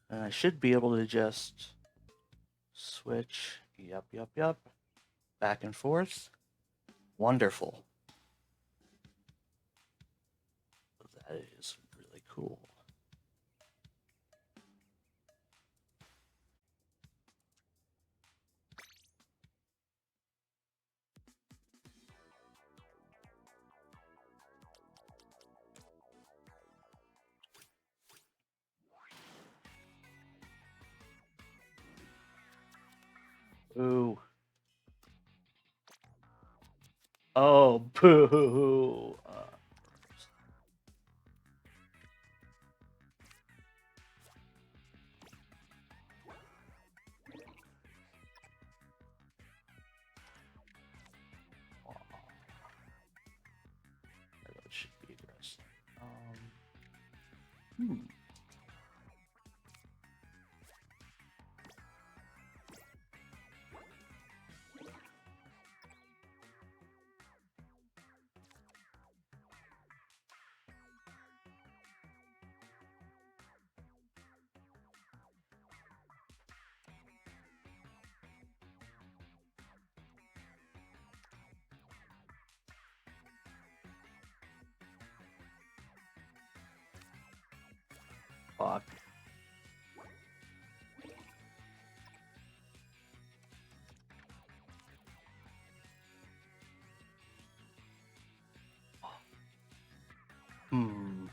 And I should be able to just switch. Yep. Back and forth. Wonderful. That is really cool. Ooh. Oh, boo. That should be aggressive. Fuck. Hmm.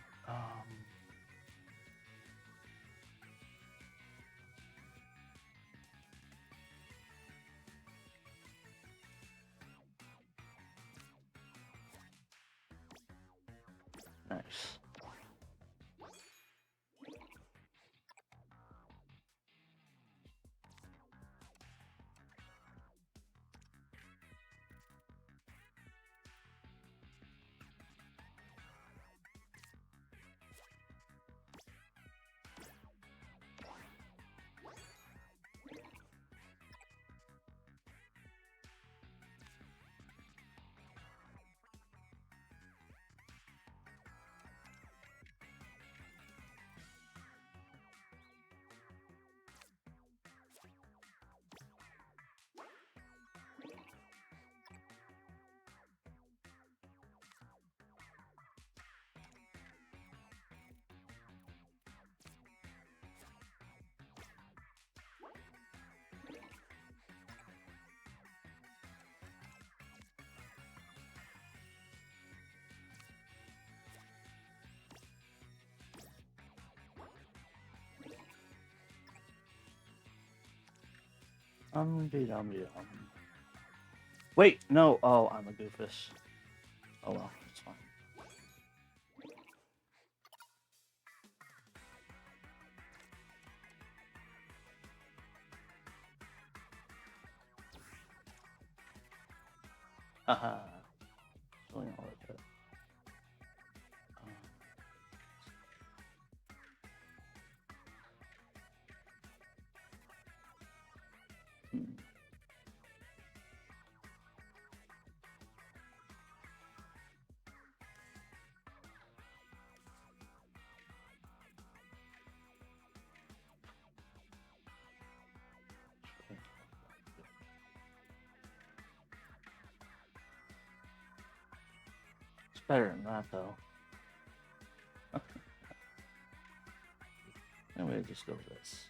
Nice. Wait, no. Oh, I'm a goofus. Oh well, it's fine. Haha. Really all of it. It's better than that, though. Anyway, just go with this.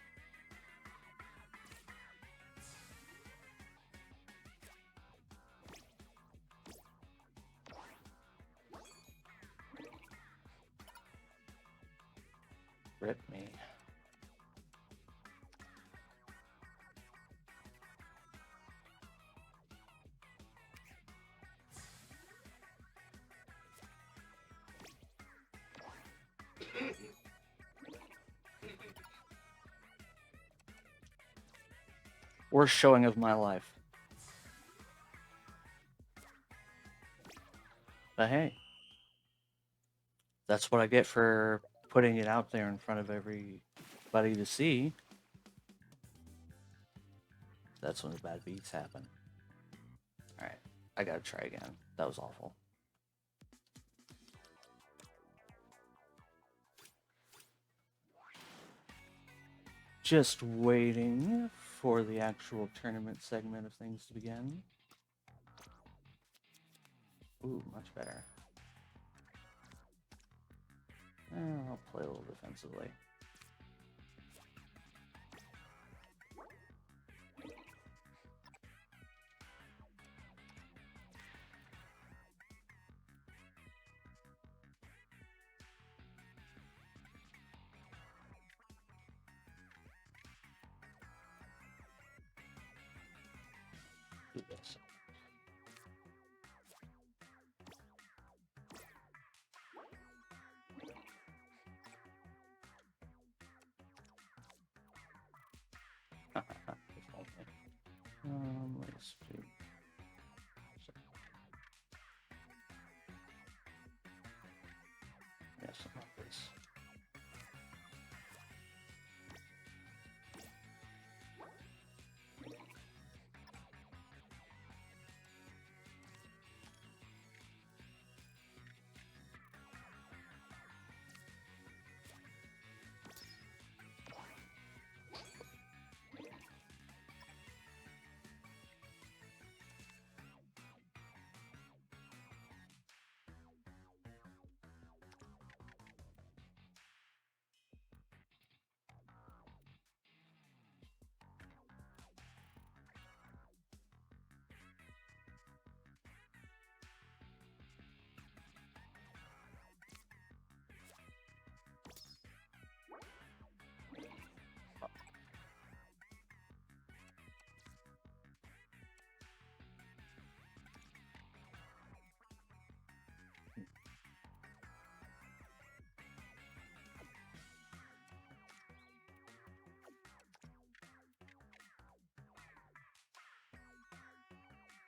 Rip me. Worst showing of my life. But hey, that's what I get for putting it out there in front of everybody to see. That's when the bad beats happen. Alright, I gotta try again. That was awful. Just waiting for the actual tournament segment of things to begin. Ooh, much better. I'll play a little defensively. Do this. Let's do. Yes, I want this.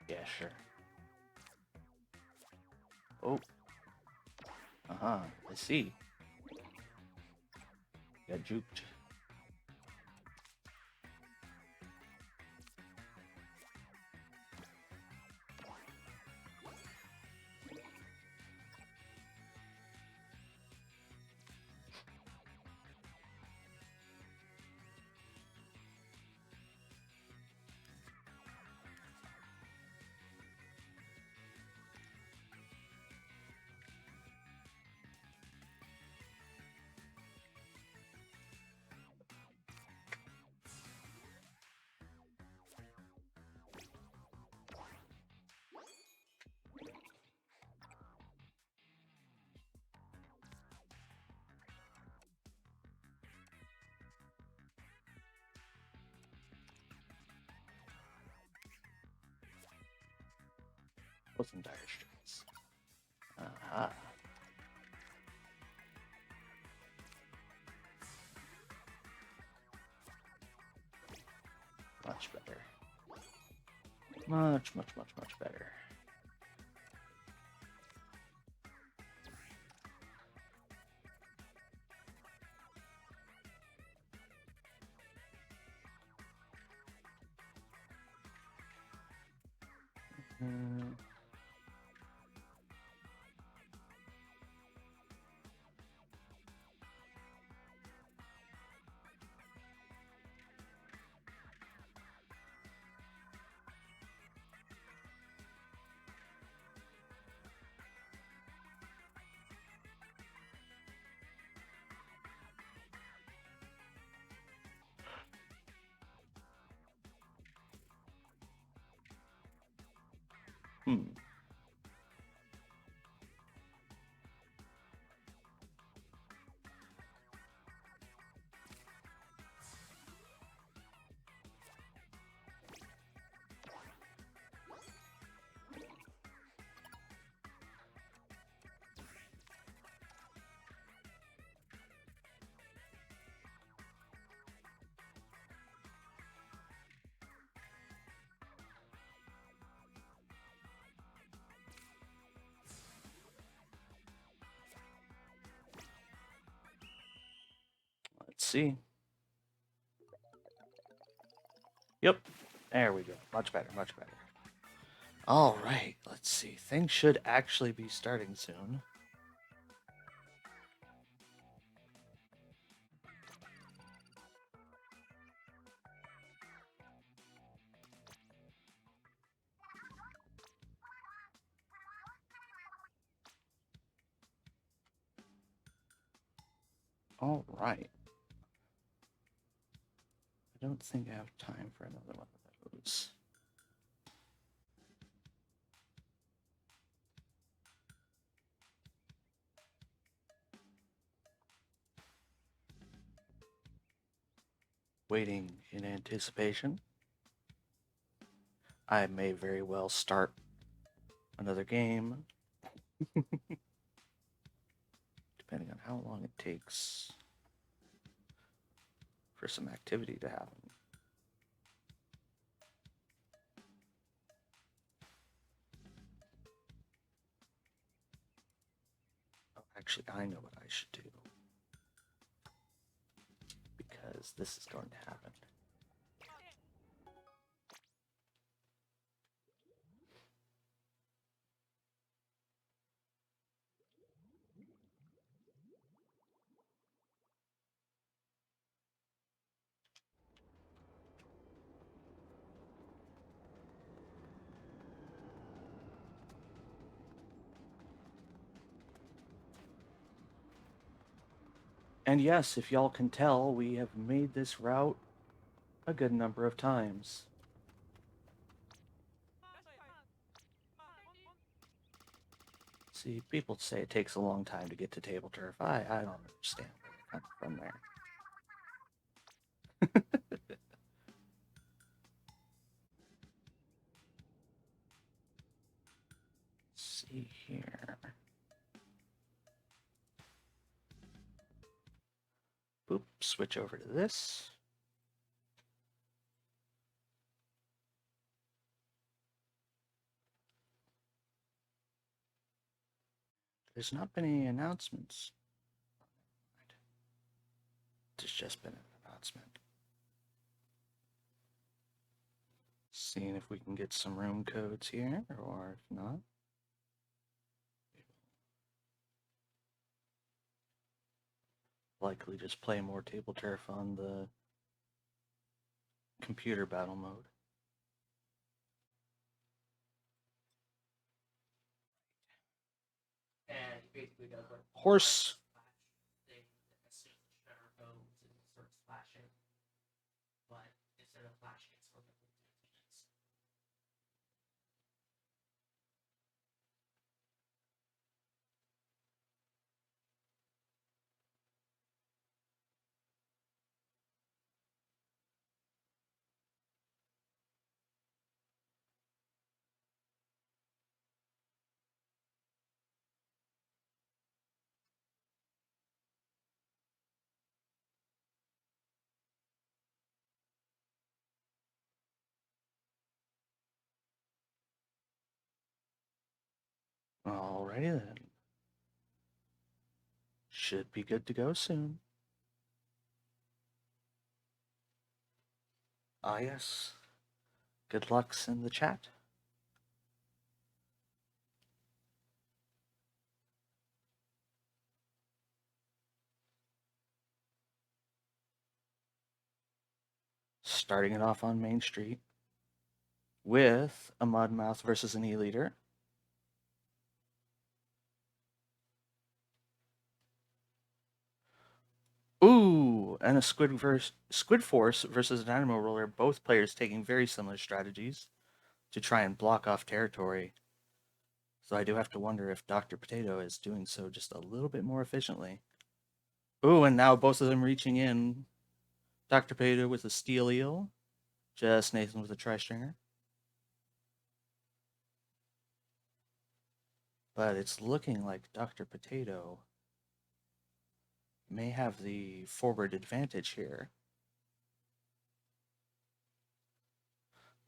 Yeah, sure. Oh. I see. Got juked. What's some dire straits? Aha. Much better. Much better. Let's see. Yep. There we go. Much better. All right. Let's see. Things should actually be starting soon. All right. I don't think I have time for another one of those. Waiting in anticipation. I may very well start another game, depending on how long it takes for some activity to happen. Oh, actually, I know what I should do, because this is going to happen. And yes, if y'all can tell, we have made this route a good number of times. See, people say it takes a long time to get to Tableturf. I don't understand where they're coming from there. Let's see here. Boop, switch over to this. There's not been any announcements. There's just been an announcement. Seeing if we can get some room codes here, or if not. Likely just play more table turf on the computer battle mode. And basically does like Horse. Thing as soon as the shredder goes and starts flashing. But instead of flashing, it's for 15 minutes. Alrighty then. Should be good to go soon. Ah, yes. Good lucks in the chat. Starting it off on Main Street with a Mudmouth versus an E-Leader. Ooh, and a Squid Force versus an Dynamo Roller. Both players taking very similar strategies to try and block off territory. So I do have to wonder if Dr. Potato is doing so just a little bit more efficiently. Ooh, and now both of them reaching in. Dr. Potato with a Steel Eel. Just Nathan with a Tri-Stringer. But it's looking like Dr. Potato may have the forward advantage here.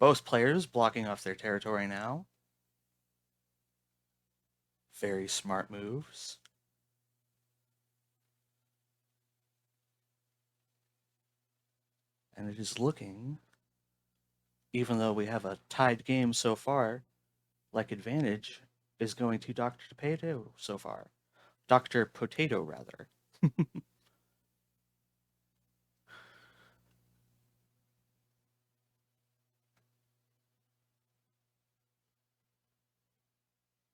Both players blocking off their territory now. Very smart moves. And it is looking, even though we have a tied game so far, like advantage is going to Dr. Potato so far. Dr. Potato, rather.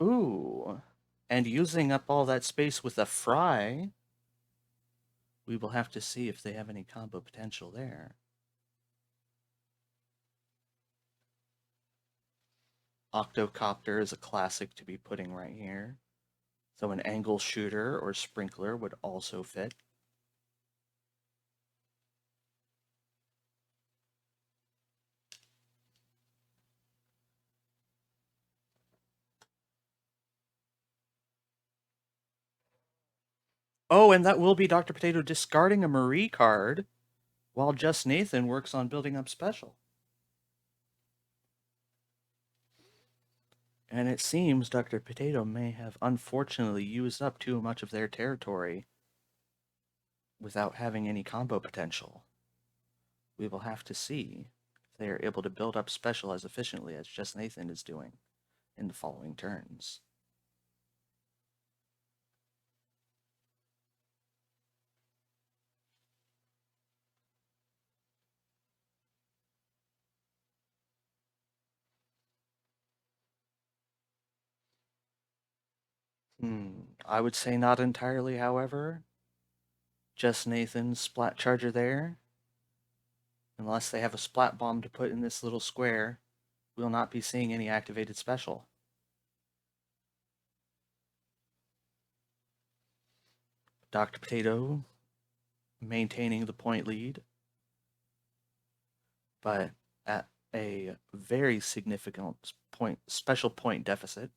Ooh. And using up all that space with a fry. We will have to see if they have any combo potential there. Octocopter is a classic to be putting right here. So an angle shooter or sprinkler would also fit. Oh, and that will be Dr. Potato discarding a Marie card while Just Nathan works on building up special. And it seems Dr. Potato may have unfortunately used up too much of their territory without having any combo potential. We will have to see if they are able to build up special as efficiently as Just Nathan is doing in the following turns. I would say not entirely, however. Just Nathan's Splat Charger there. Unless they have a Splat Bomb to put in this little square, we'll not be seeing any activated special. Dr. Potato maintaining the point lead, but at a very significant special point deficit.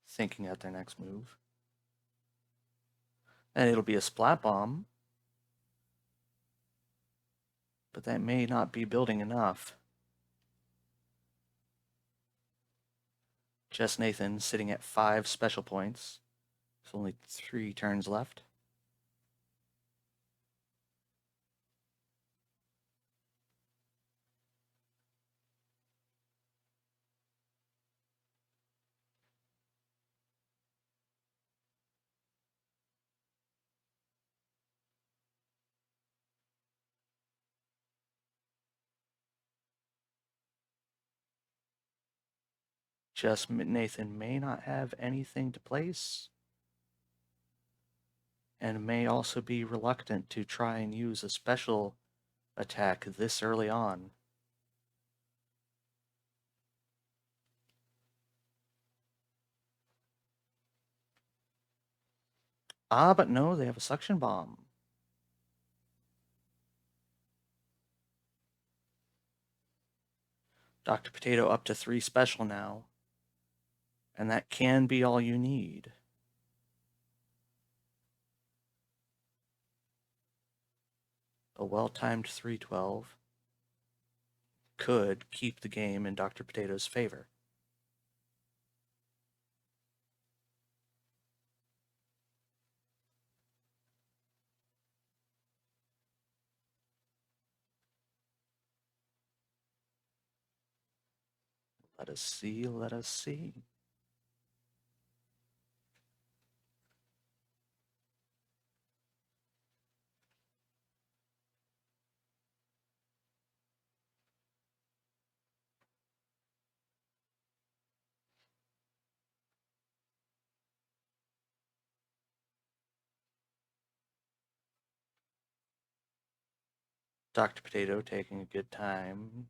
Thinking out their next move. And it'll be a Splat Bomb, but that may not be building enough. Just Nathan sitting at 5 special points. There's only 3 turns left. Just Nathan may not have anything to place, and may also be reluctant to try and use a special attack this early on. But no, they have a suction bomb. Dr. Potato up to 3 special now, and that can be all you need. A well-timed 312 could keep the game in Dr. Potato's favor. Let us see, let us see. Dr. Potato taking a good time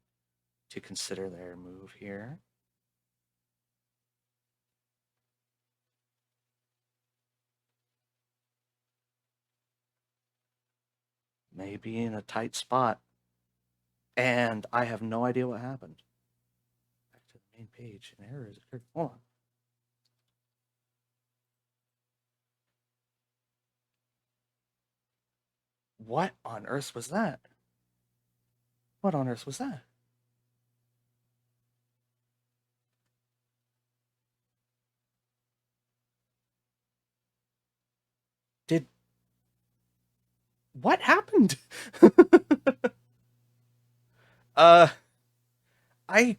to consider their move here. Maybe in a tight spot. And I have no idea what happened. Back to the main page. An error has occurred. Hold on. What on earth was that? What on earth was that? Did... What happened? I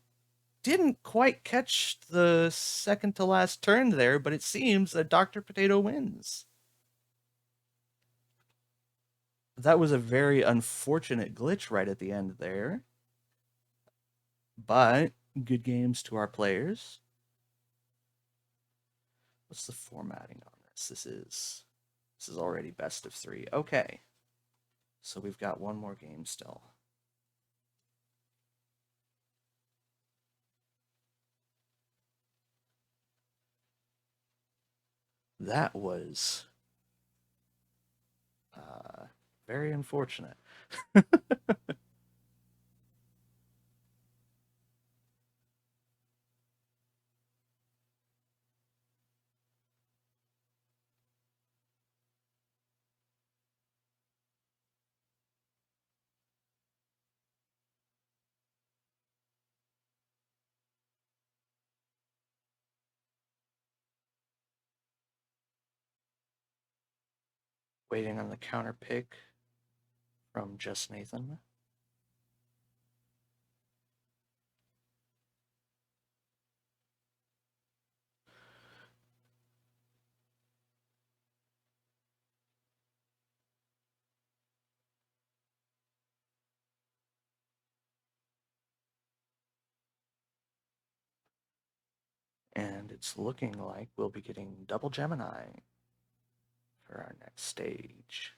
didn't quite catch the second to last turn there, but it seems that Dr. Potato wins. That was a very unfortunate glitch right at the end there. But good games to our players. What's the formatting on this? This is already best of 3. Okay. So we've got one more game still. That was very unfortunate. Waiting on the counter pick from Just Nathan. And it's looking like we'll be getting double Gemini for our next stage.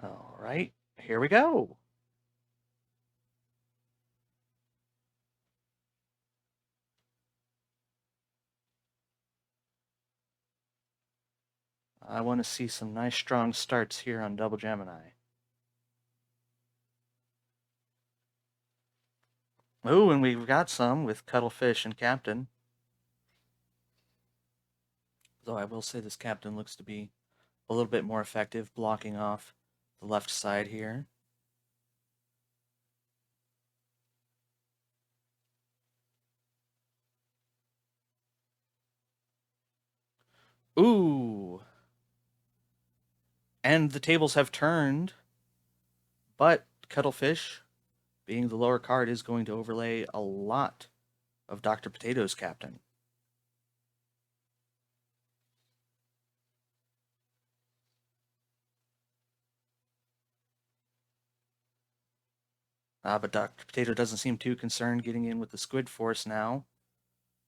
All right, here we go. I want to see some nice strong starts here on double Gemini. Ooh, and we've got some with Cuttlefish and Captain. Though I will say this Captain looks to be a little bit more effective blocking off the left side here. Ooh. And the tables have turned, but Cuttlefish, being the lower card, is going to overlay a lot of Dr. Potato's Captain. But Dr. Potato doesn't seem too concerned getting in with the Squid Force now,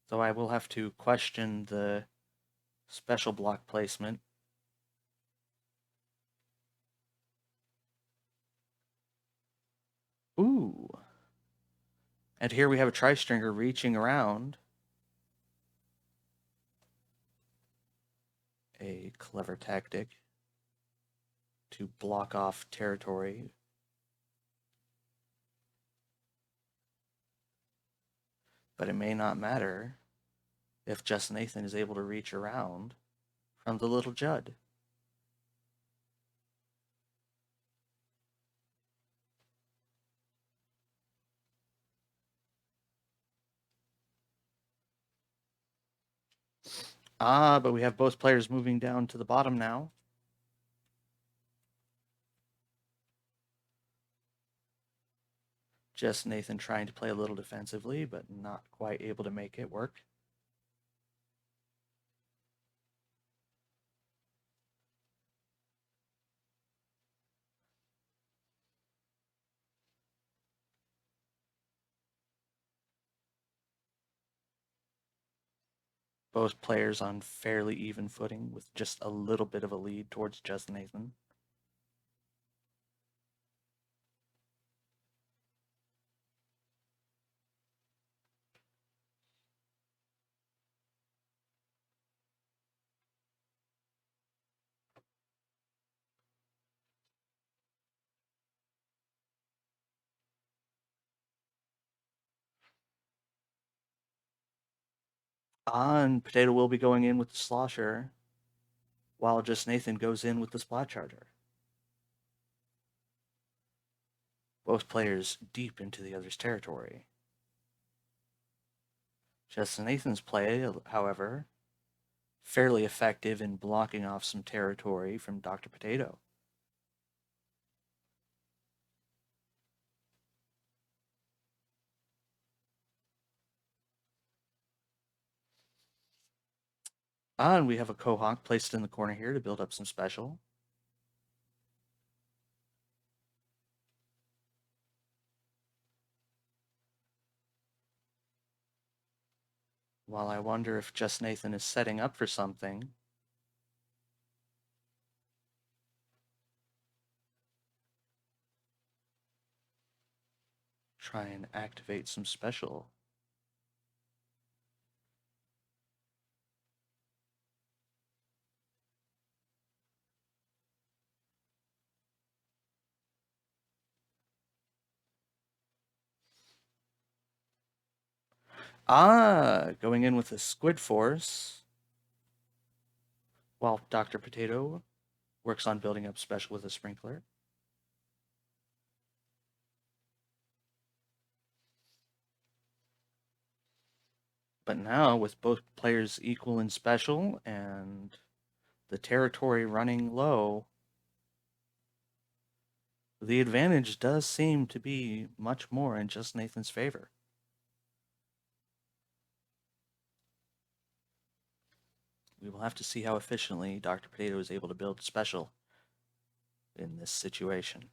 though I will have to question the special block placement. Ooh. And here we have a Tri-Stringer reaching around. A clever tactic to block off territory. But it may not matter if Just Nathan is able to reach around from the Little Judd. But we have both players moving down to the bottom now. Just Nathan trying to play a little defensively, but not quite able to make it work. Both players on fairly even footing with just a little bit of a lead towards Just Nathan. And Potato will be going in with the Slosher, while Just Nathan goes in with the Splat Charger. Both players deep into the other's territory. Justin Nathan's play, however, fairly effective in blocking off some territory from Dr. Potato. And we have a Quahog placed in the corner here to build up some special. While I wonder if Just Nathan is setting up for something, try and activate some special. Going in with a Squid Force, while Dr. Potato works on building up special with a Sprinkler. But now, with both players equal in special and the territory running low, the advantage does seem to be much more in Just Nathan's favor. We will have to see how efficiently Dr. Potato is able to build special in this situation.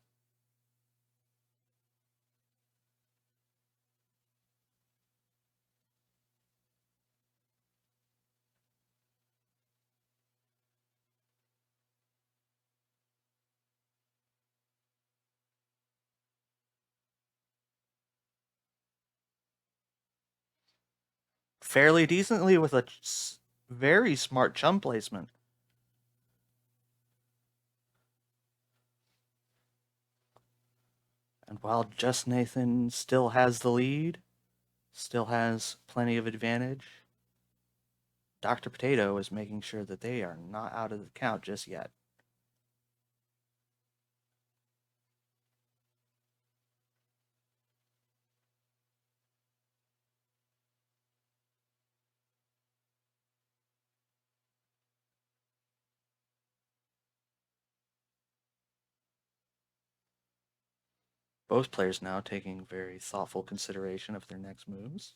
Fairly decently with a very smart chum placement. And while Just Nathan still has the lead, still has plenty of advantage, Dr. Potato is making sure that they are not out of the count just yet. Both players now taking very thoughtful consideration of their next moves.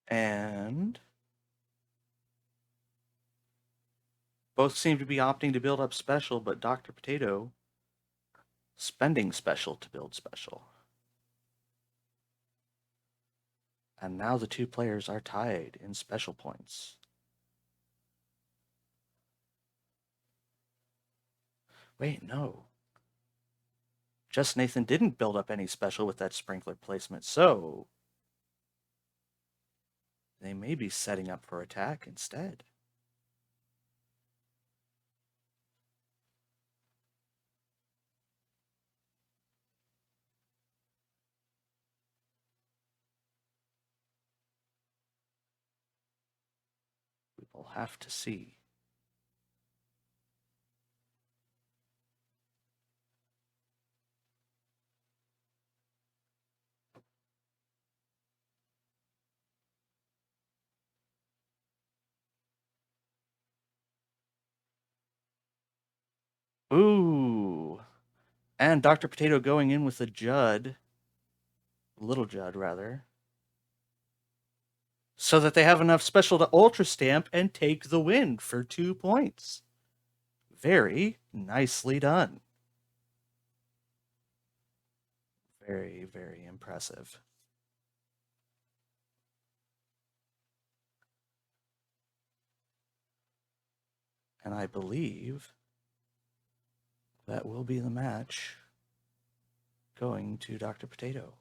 And both seem to be opting to build up special, but Dr. Potato spending special to build special. And now the two players are tied in special points. Wait, no. Just Nathan didn't build up any special with that sprinkler placement, so they may be setting up for attack instead. We will have to see. Ooh. And Dr. Potato going in with a Judd. Little Judd, rather. So that they have enough special to ultra stamp and take the win for 2 points. Very nicely done. Very, very impressive. And I believe that will be the match going to Dr. Potato.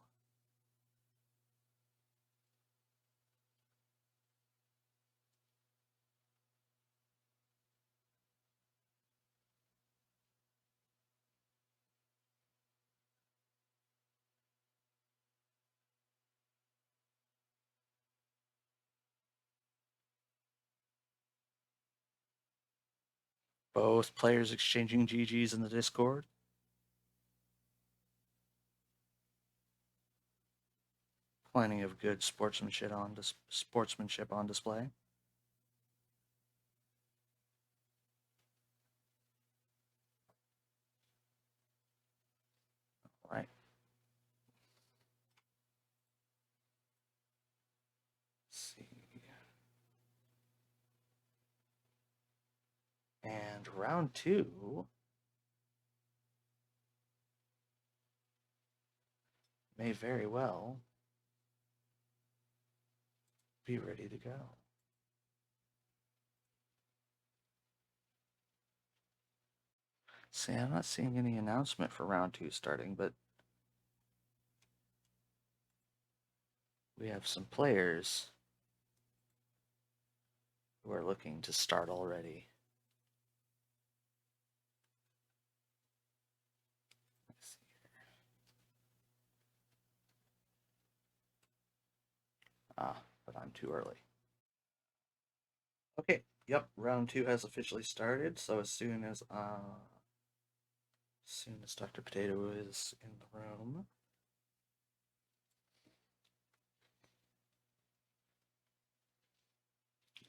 Both players exchanging GGs in the Discord. Plenty of good sportsmanship on display. All right. Let's see. And round 2 may very well be ready to go. See, I'm not seeing any announcement for round 2 starting, but we have some players who are looking to start already. Let's see here. But I'm too early. Okay, yep, round 2 has officially started, so as soon as Dr. Potato is in the room,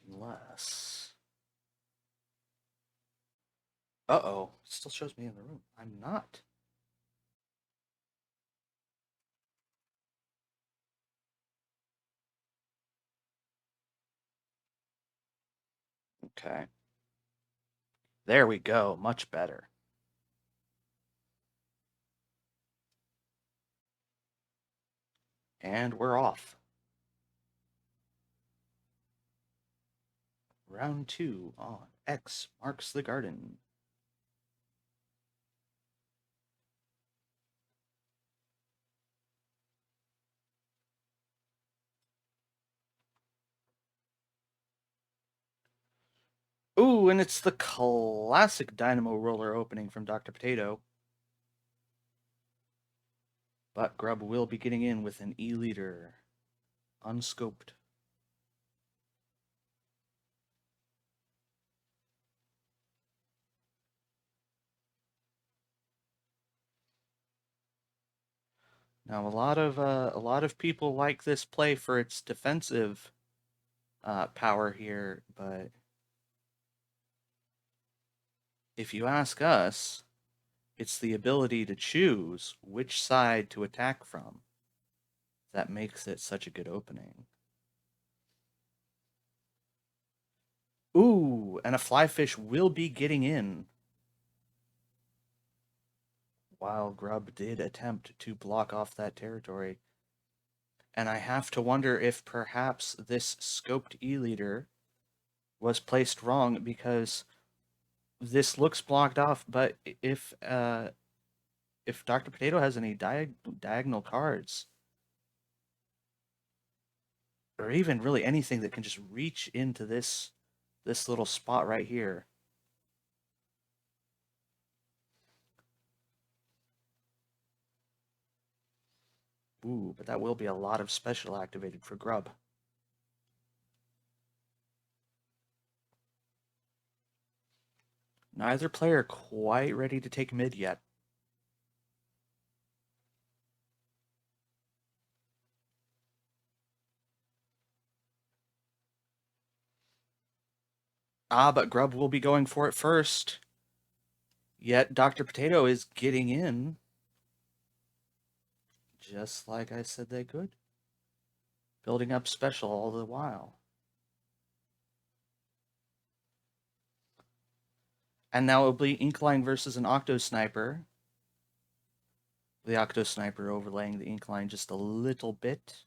unless... Uh-oh, it still shows me in the room. I'm not. Okay. There we go, much better. And we're off. Round 2 on X marks the garden. Ooh, and it's the classic Dynamo Roller opening from Dr. Potato. But Grub will be getting in with an E-liter. Unscoped. Now, a lot of people like this play for its defensive power here, but if you ask us, it's the ability to choose which side to attack from that makes it such a good opening. Ooh, and a flyfish will be getting in. While Grub did attempt to block off that territory. And I have to wonder if perhaps this scoped E-liter was placed wrong, because this looks blocked off, but if Dr. Potato has any diagonal cards, or even really anything that can just reach into this little spot right here. Ooh, but that will be a lot of special activated for Grub. Neither player quite ready to take mid yet. But Grub will be going for it first. Yet Dr. Potato is getting in. Just like I said they could. Building up special all the while. And now it'll be Inkline versus an Octo Sniper. The Octo Sniper overlaying the Inkline just a little bit.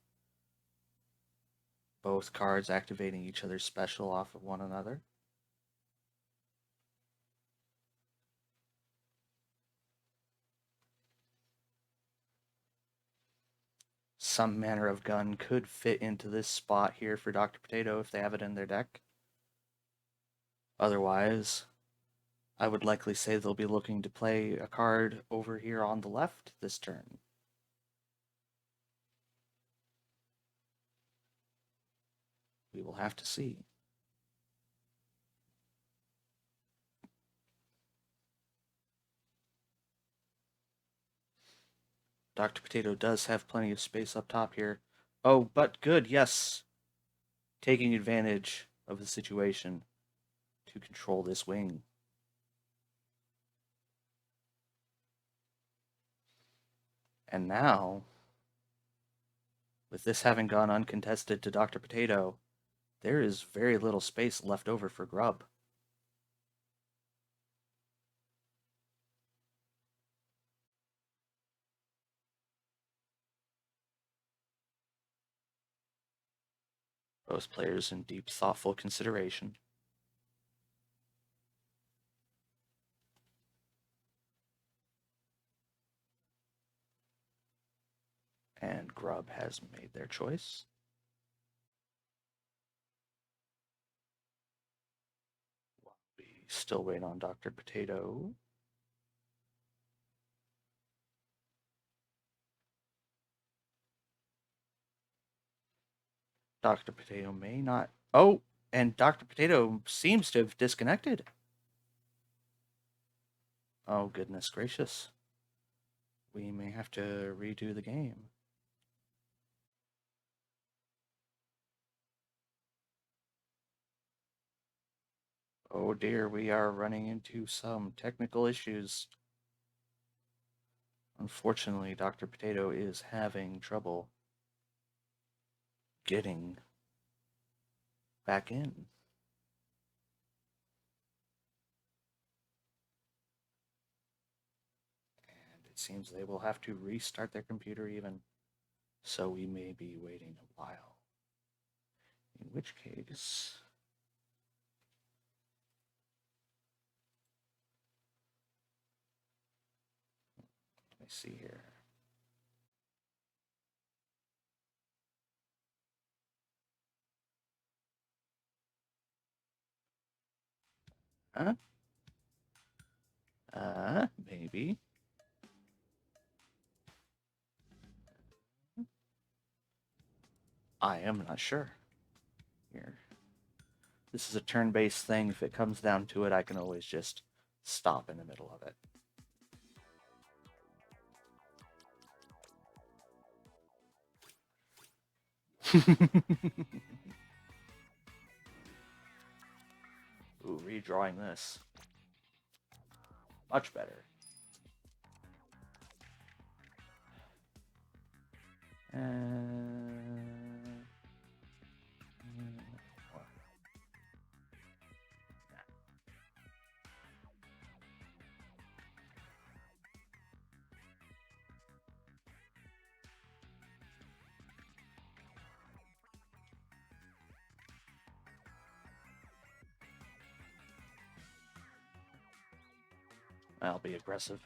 Both cards activating each other's special off of one another. Some manner of gun could fit into this spot here for Dr. Potato if they have it in their deck. Otherwise, I would likely say they'll be looking to play a card over here on the left this turn. We will have to see. Dr. Potato does have plenty of space up top here. Oh, but good, yes. Taking advantage of the situation to control this wing. And now, with this having gone uncontested to Dr. Potato, there is very little space left over for Grub. Both players in deep, thoughtful consideration. And Grub has made their choice. While we still wait on Dr. Potato. Dr. Potato may not. Oh, and Dr. Potato seems to have disconnected. Oh, goodness gracious. We may have to redo the game. Oh dear, we are running into some technical issues. Unfortunately, Dr. Potato is having trouble getting back in. And it seems they will have to restart their computer even. So we may be waiting a while. In which case... let me see here. Huh? Maybe. I am not sure. Here. This is a turn-based thing. If it comes down to it, I can always just stop in the middle of it. Ooh, redrawing this. Much better. I'll be aggressive.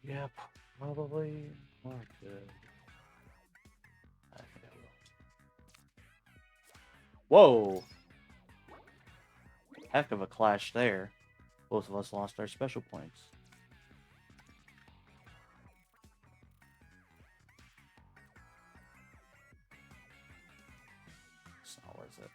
Yep, probably not good. I think I will. Whoa! Heck of a clash there. Both of us lost our special points. It's not worth it.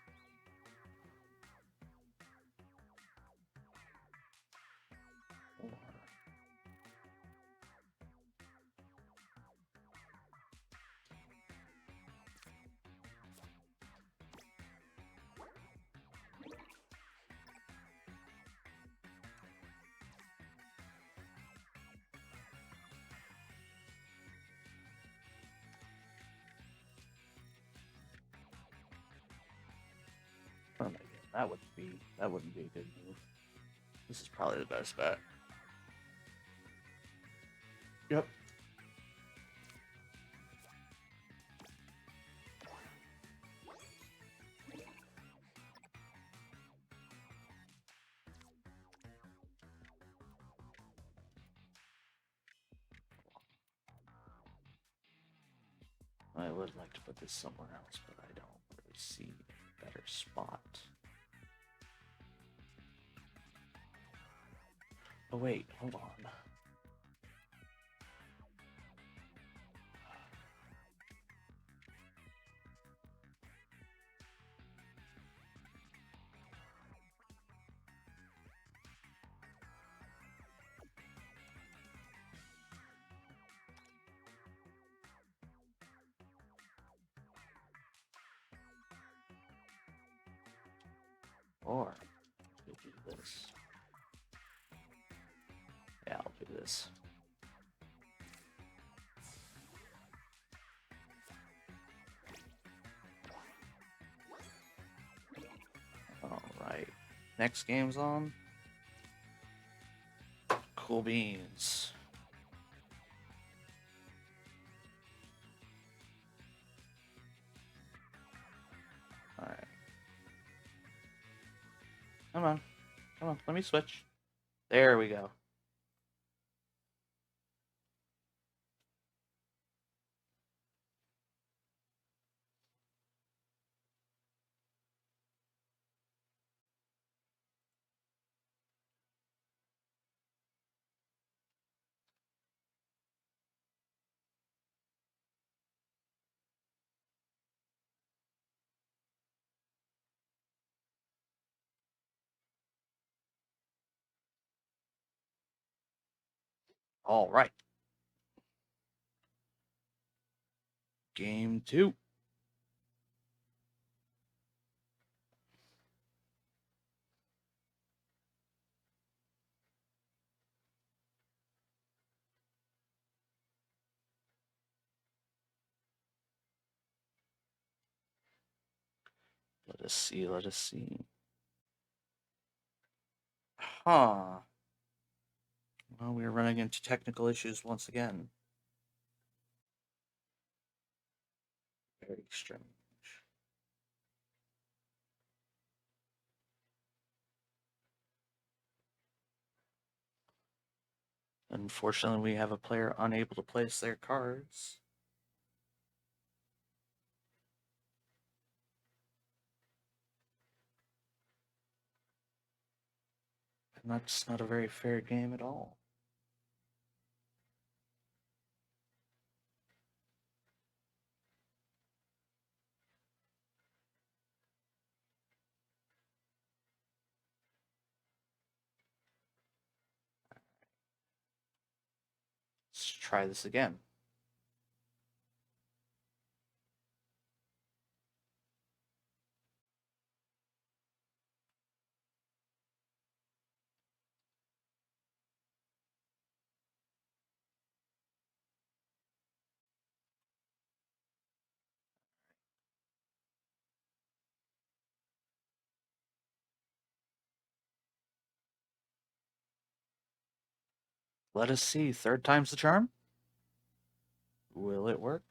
That wouldn't be a good move. This is probably the best bet. Yep. I would like to put this somewhere else, but I don't really see a better spot. Oh wait, hold on. Or we'll do this. Yeah, I'll do this. Alright. Next game's on. Cool beans. Alright. Come on. Come on. Let me switch. There we go. Alright. Game 2. Let us see, let us see. Huh. Well, we're running into technical issues once again. Very strange. Unfortunately, we have a player unable to place their cards. And that's not a very fair game at all. Let's try this again. Let us see. Third time's the charm. Will it work?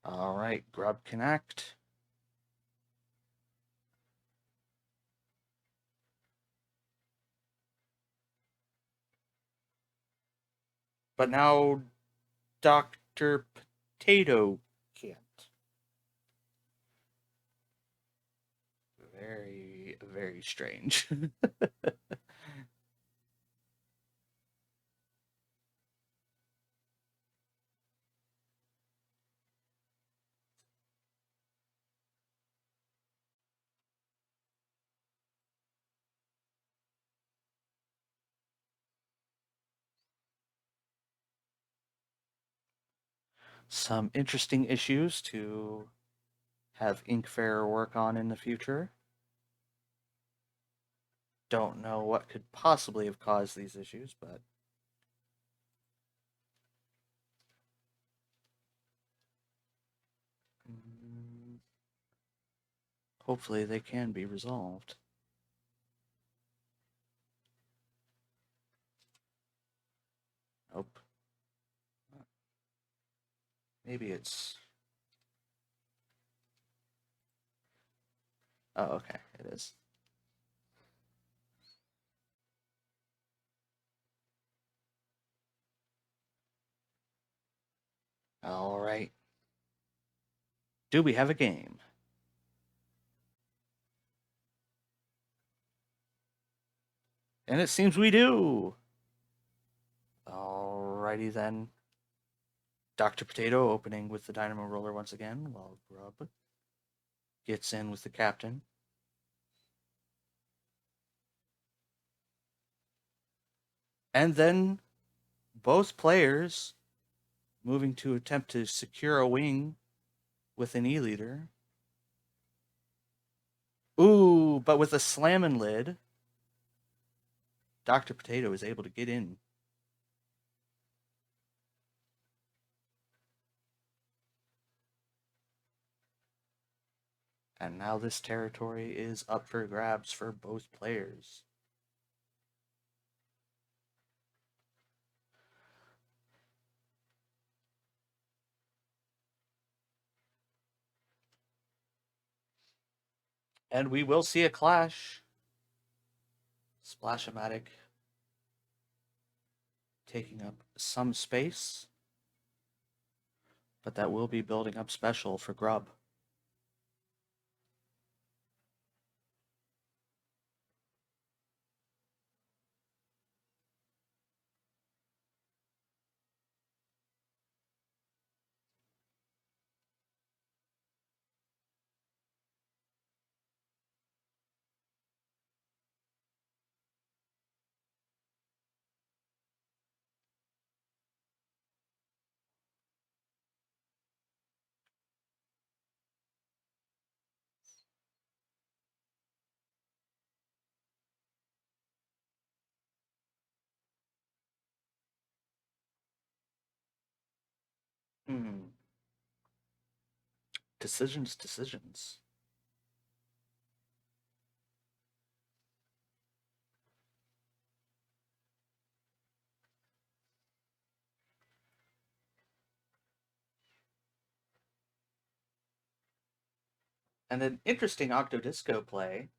All right, Grub can act. But now Dr. Potato can't. Very, very strange. Some interesting issues to have Inkfair work on in the future. Don't know what could possibly have caused these issues, but Hopefully they can be resolved. Nope. Maybe it's... Oh, okay, it is. All right. Do we have a game? And it seems we do. Alrighty then. Dr. Potato opening with the Dynamo Roller once again, while Grub gets in with the captain. And then both players moving to attempt to secure a wing with an E-leader. Ooh, but with a slamming lid, Dr. Potato is able to get in. And now this territory is up for grabs for both players. And we will see a clash. Splash-O-Matic taking up some space, but that will be building up special for Grub. Decisions. And an interesting Octodisco play,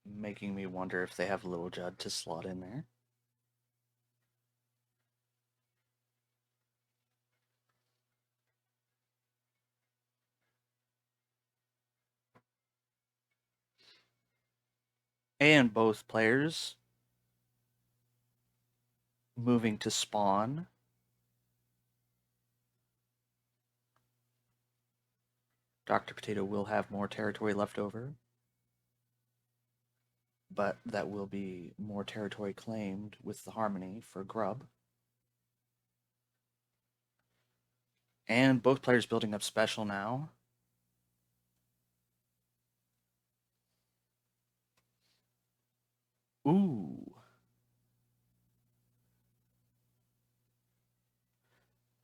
making me wonder if they have Little Judd to slot in there. And both players moving to spawn. Dr. Potato will have more territory left over, but that will be more territory claimed with the Harmony for Grub. And both players building up special now. Ooh.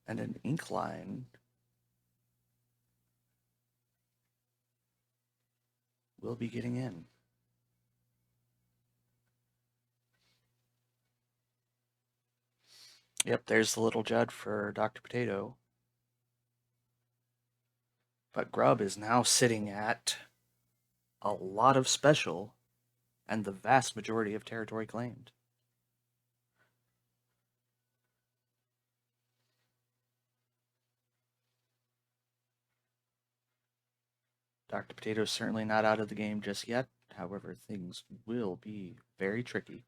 And an Inkline will be getting in. Yep, there's the Little Judd for Dr. Potato. But Grub is now sitting at a lot of special and the vast majority of territory claimed. Dr. Potato is certainly not out of the game just yet. However, things will be very tricky.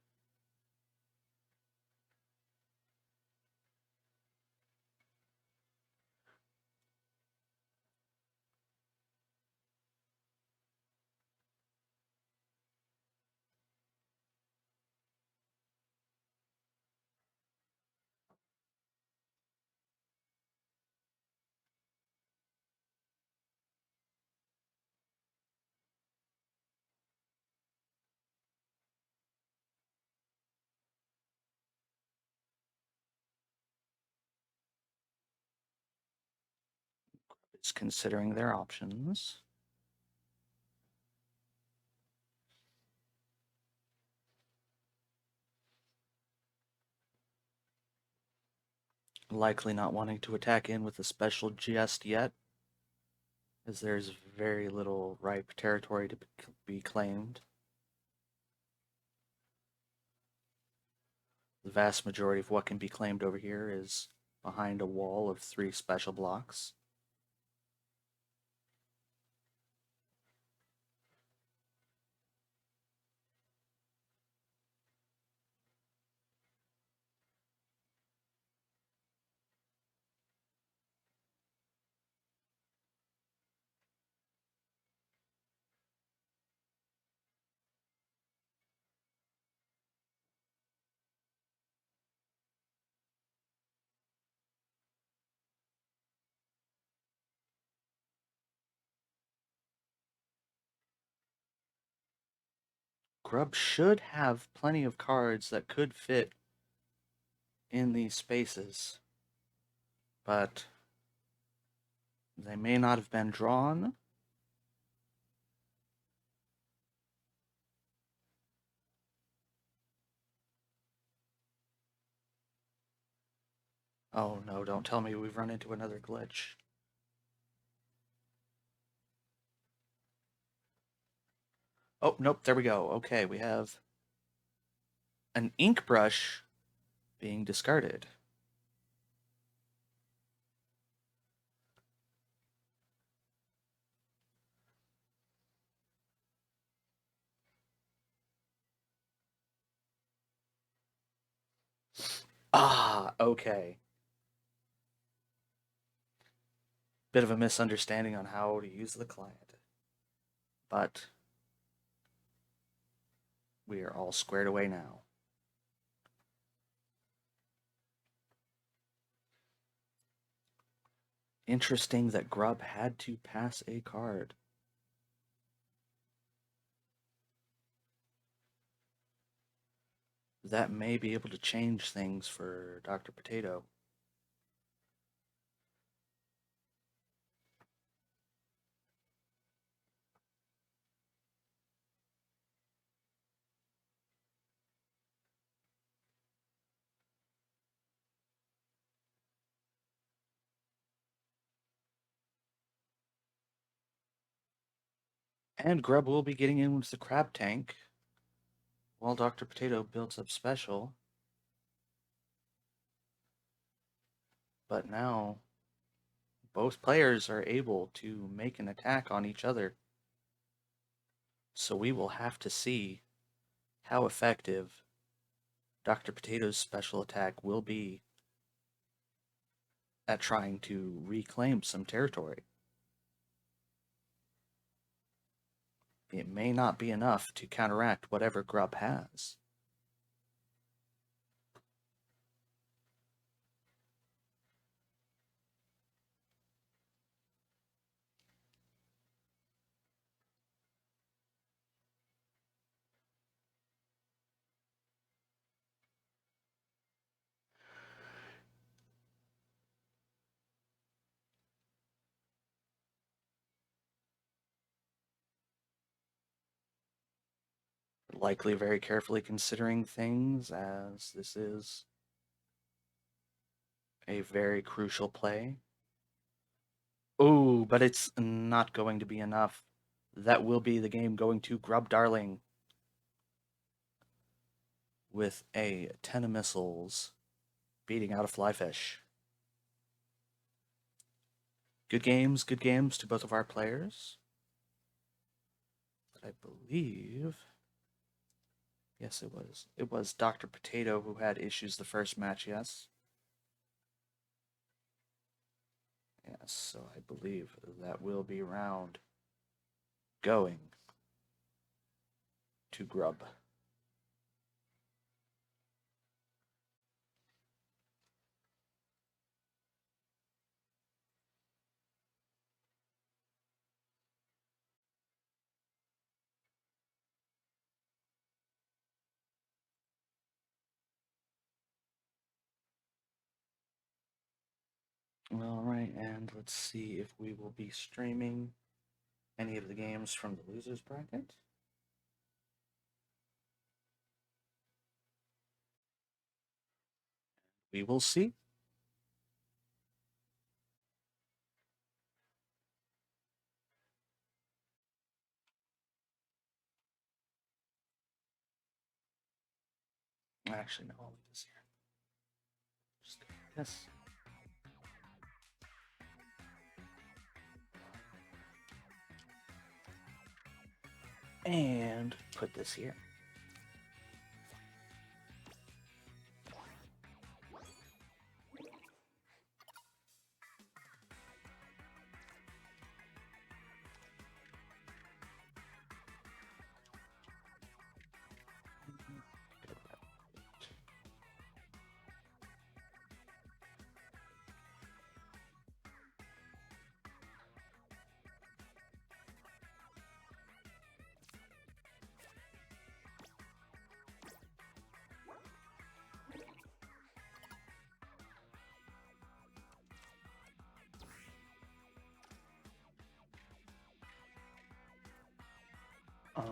Just considering their options. Likely not wanting to attack in with a special just yet, as there's very little ripe territory to be claimed. The vast majority of what can be claimed over here is behind a wall of 3 special blocks. Grub should have plenty of cards that could fit in these spaces, but they may not have been drawn. Oh no, don't tell me we've run into another glitch. Oh, nope, there we go. Okay, we have an ink brush being discarded. Ah, okay. Bit of a misunderstanding on how to use the client. But we are all squared away now. Interesting that Grub had to pass a card. That may be able to change things for Dr. Potato. And Grub will be getting in with the crab tank while Dr. Potato builds up special. But now both players are able to make an attack on each other. So we will have to see how effective Dr. Potato's special attack will be at trying to reclaim some territory. It may not be enough to counteract whatever Grub has. Likely very carefully considering things, as this is a very crucial play. Oh, but it's not going to be enough. That will be the game going to Grub Darling with a 10 of missiles beating out a flyfish. Good games to both of our players. But I believe, yes, it was. It was Dr. Potato who had issues the first match, yes? Yes, so I believe that will be round going to Grub. All right, and let's see if we will be streaming any of the games from the losers bracket. We will see. Actually, no, I'll leave this here. Just this. And put this here. Oh.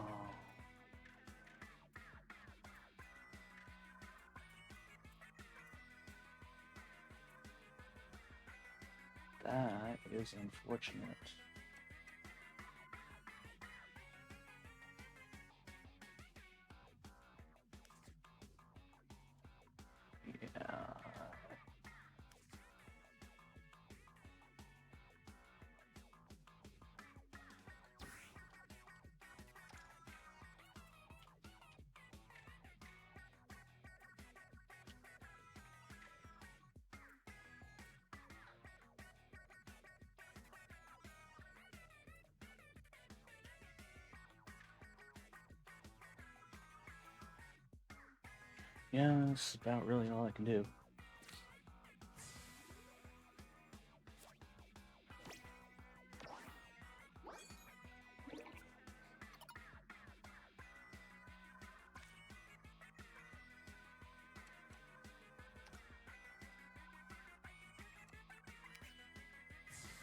That is unfortunate. Yeah. Yeah, that's about really all I can do.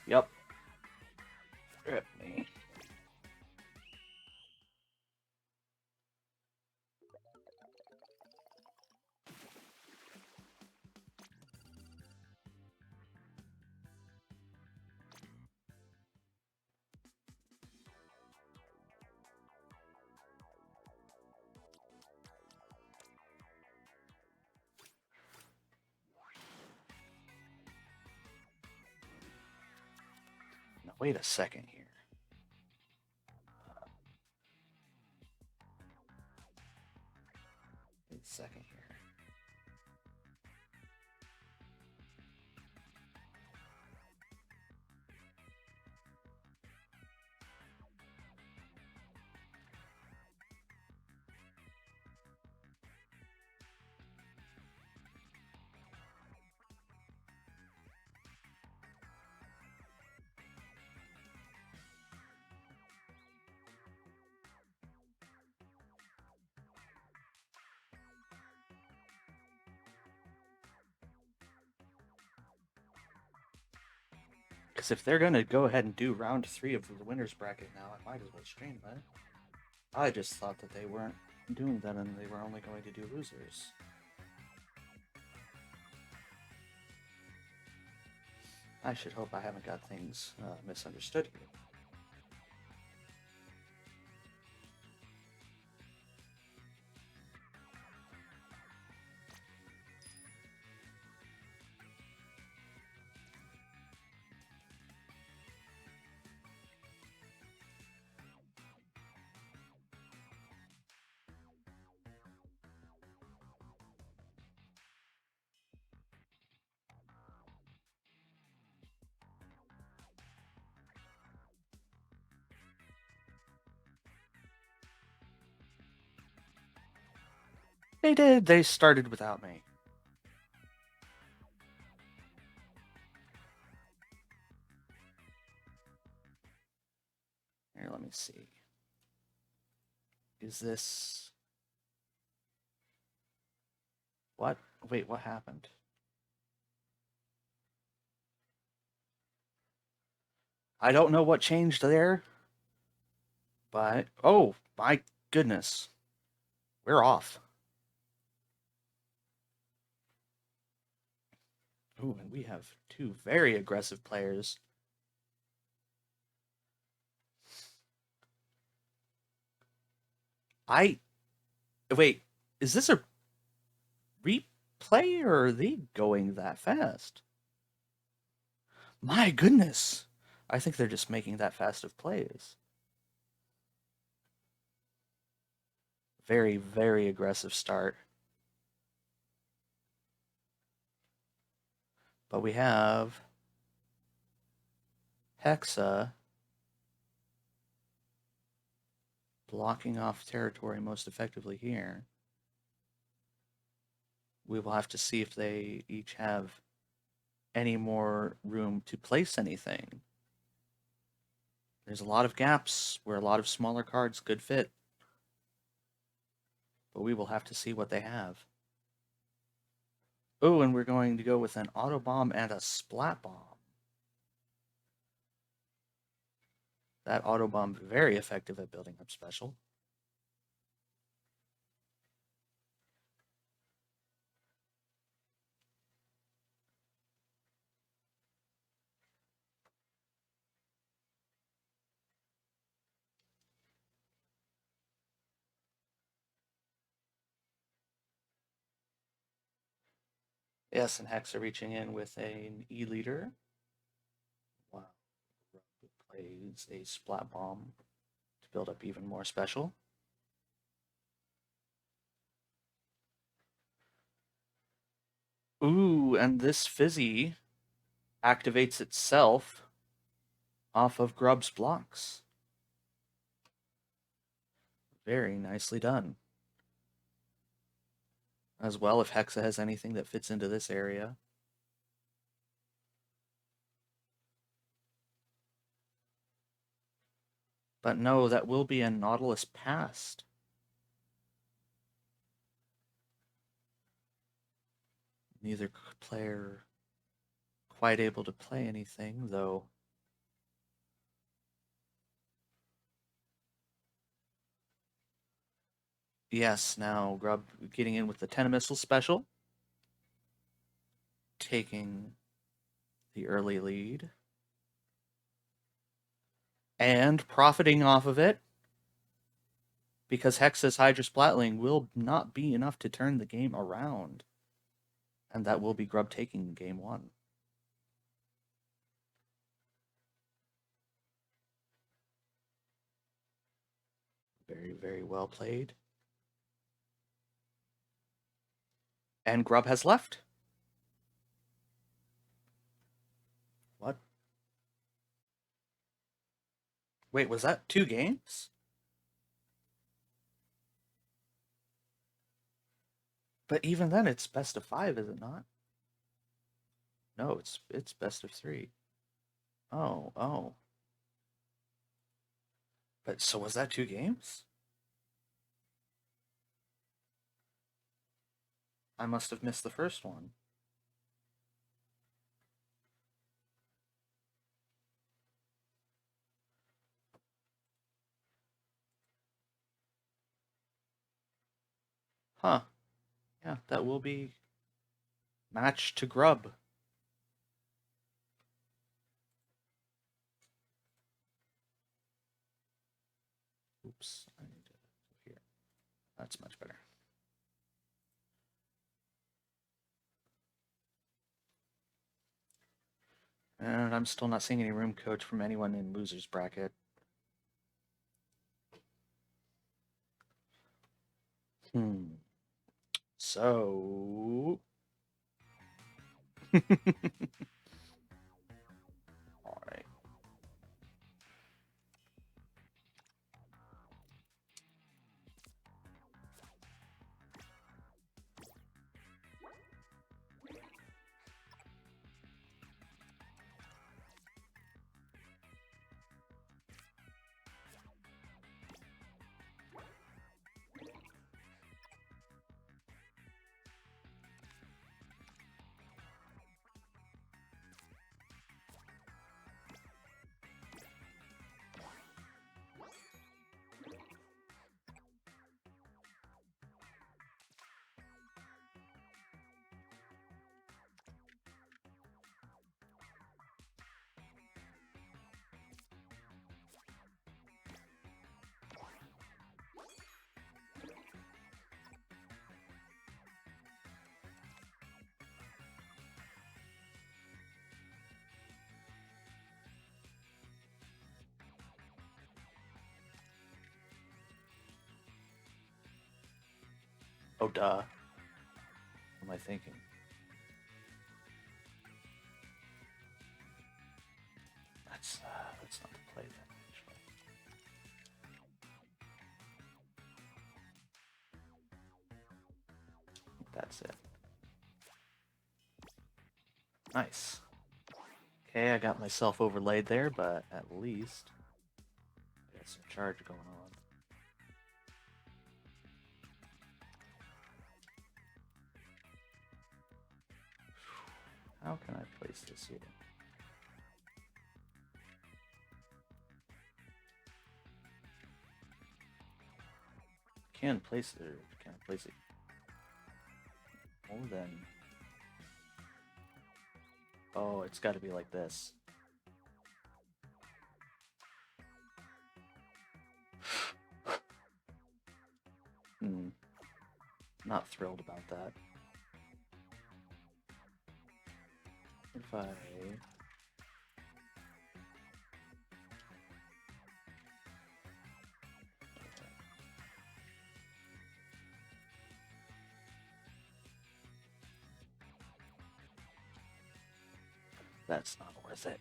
Yep. Rip me. Now, wait a second here. Wait a second here. Because if they're going to go ahead and do round 3 of the winners bracket now, I might as well stream that. I just thought that they weren't doing that and they were only going to do losers. I should hope I haven't got things misunderstood here. They did. They started without me. Here, let me see. Is this... What? Wait, what happened? I don't know what changed there, but oh my goodness, we're off. Ooh, and we have two very aggressive players. I wait, is this a replay or are they going that fast? My goodness. I think they're just making that fast of plays. Very, very aggressive start. But we have Hexa blocking off territory most effectively here. We will have to see if they each have any more room to place anything. There's a lot of gaps where a lot of smaller cards could fit. But we will have to see what they have. Oh, and we're going to go with an auto bomb and a splat bomb. That auto bomb very effective at building up special. Yes, and Hexa reaching in with an E-leader. Wow. Plays a splat bomb to build up even more special. Ooh, and this fizzy activates itself off of Grub's blocks. Very nicely done. As well, if Hexa has anything that fits into this area. But no, that will be a Nautilus past. Neither player quite able to play anything, though. Yes, now Grub getting in with the 10 missile special. Taking the early lead. And profiting off of it. Because Hexa's Hydra Splatling will not be enough to turn the game around. And that will be Grub taking game one. Very, very well played. And Grub has left. What? Wait, was that 2 games? But even then, it's best of 5, is it not? No, it's best of 3. Oh. But so was that 2 games? I must have missed the first one. Huh. Yeah, that will be match to Grub. Oops, I need to go here. That's much better. And I'm still not seeing any room coach from anyone in loser's bracket. So... All right. Oh, duh. What am I thinking? That's not the play then, actually. That's it. Nice. Okay, I got myself overlaid there, but at least I got some charge going on. How can I place this here? Can place it, or can I place it more than... Oh, it's got to be like this. Not thrilled about that. If I... That's not worth it.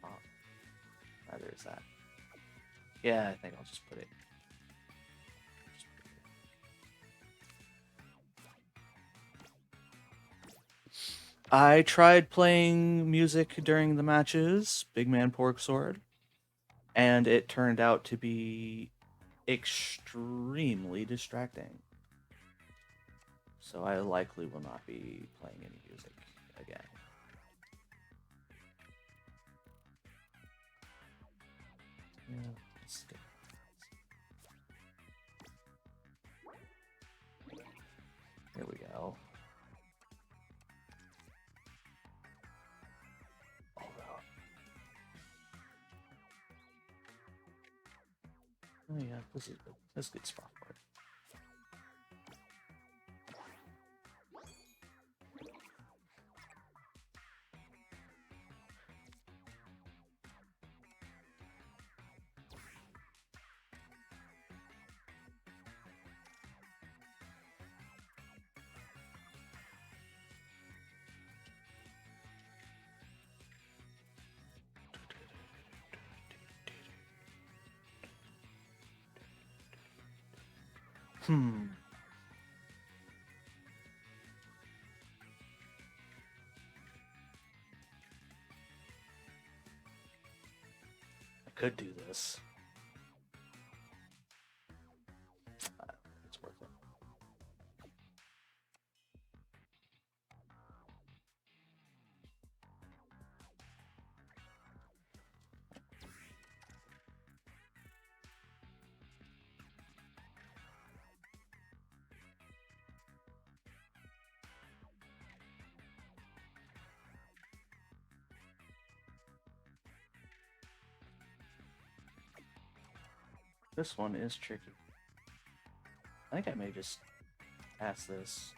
Oh, neither is that. Yeah, I think I'll just put it. I tried playing music during the matches, Big Man Pork Sword, and it turned out to be extremely distracting. So I likely will not be playing any music again. Yeah, let's get... There we go. Oh yeah, this is good. That's a good spot for it. I could do this. It's worth it. This one is tricky. I think I may just pass this.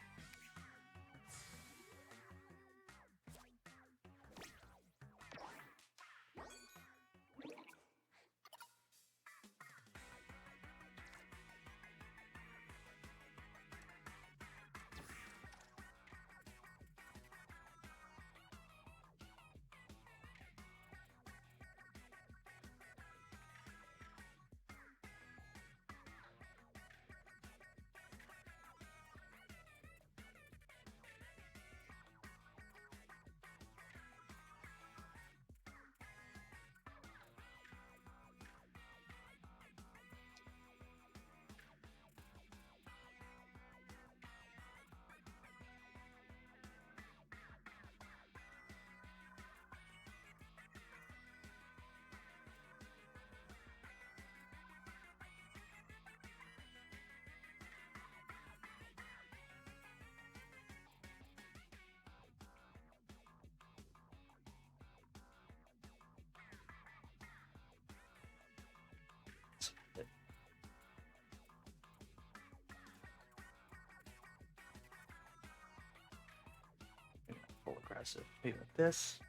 Full aggressive. Maybe like this.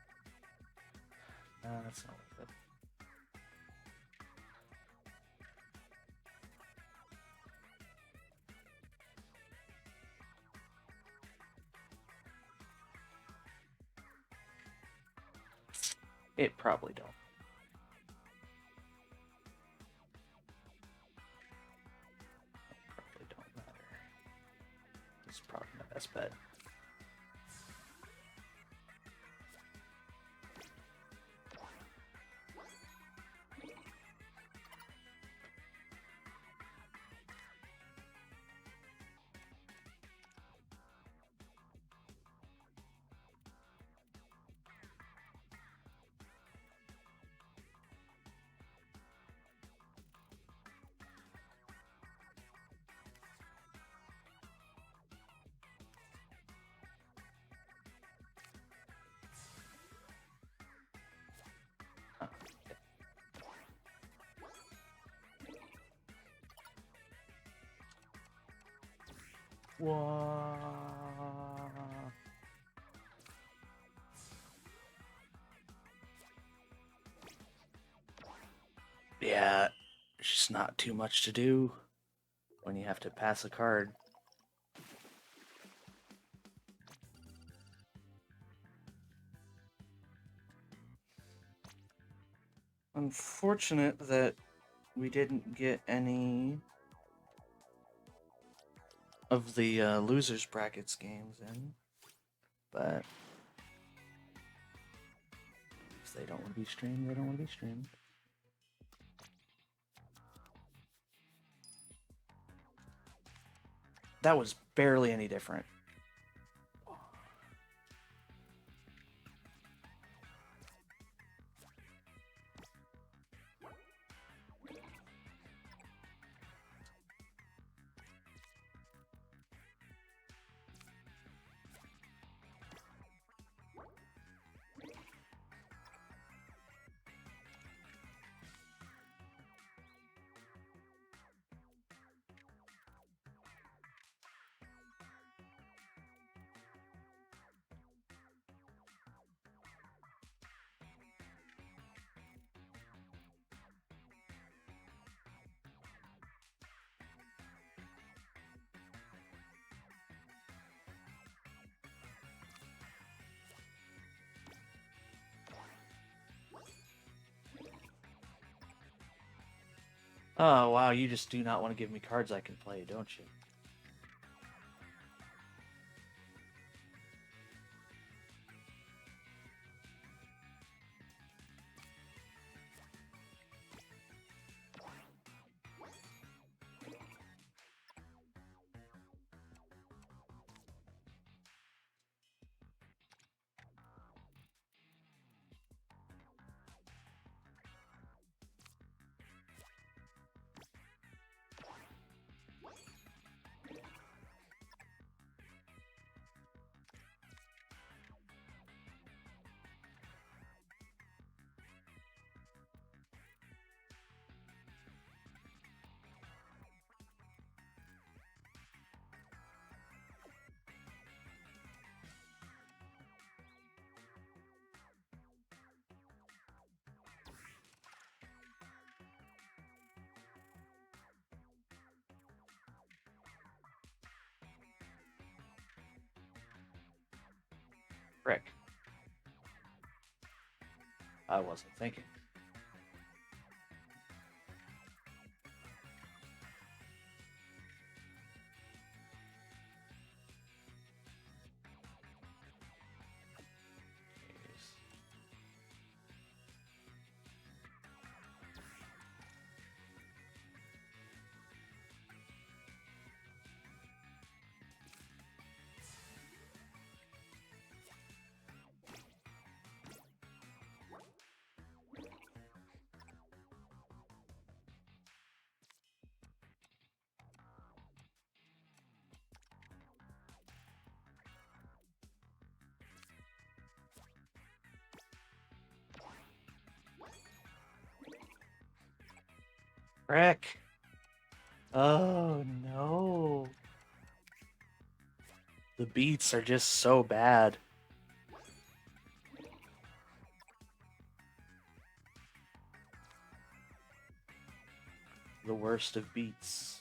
That's not worth it. It probably don't. Probably don't matter. This is probably my best bet. What? Yeah, there's just not too much to do when you have to pass a card. Unfortunate that we didn't get any of the losers brackets games in, but if they don't want to be streamed, they don't want to be streamed. That was barely any different. Oh, wow, you just do not want to give me cards I can play, don't you? Frick. I wasn't thinking. Frick. Oh no. The beats are just so bad. The worst of beats.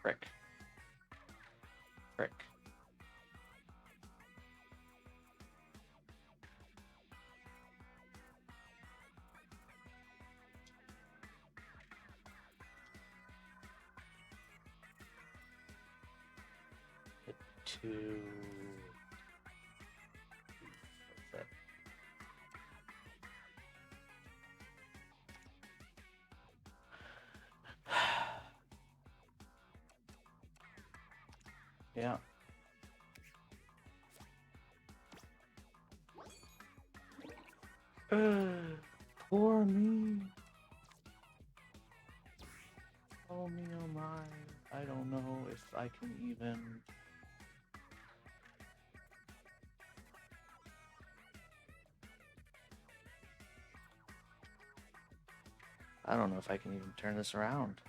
Frick. Frick. Two. What's that? Yeah. Poor me. Oh me, oh my. I don't know if I can even. I don't know if I can even turn this around.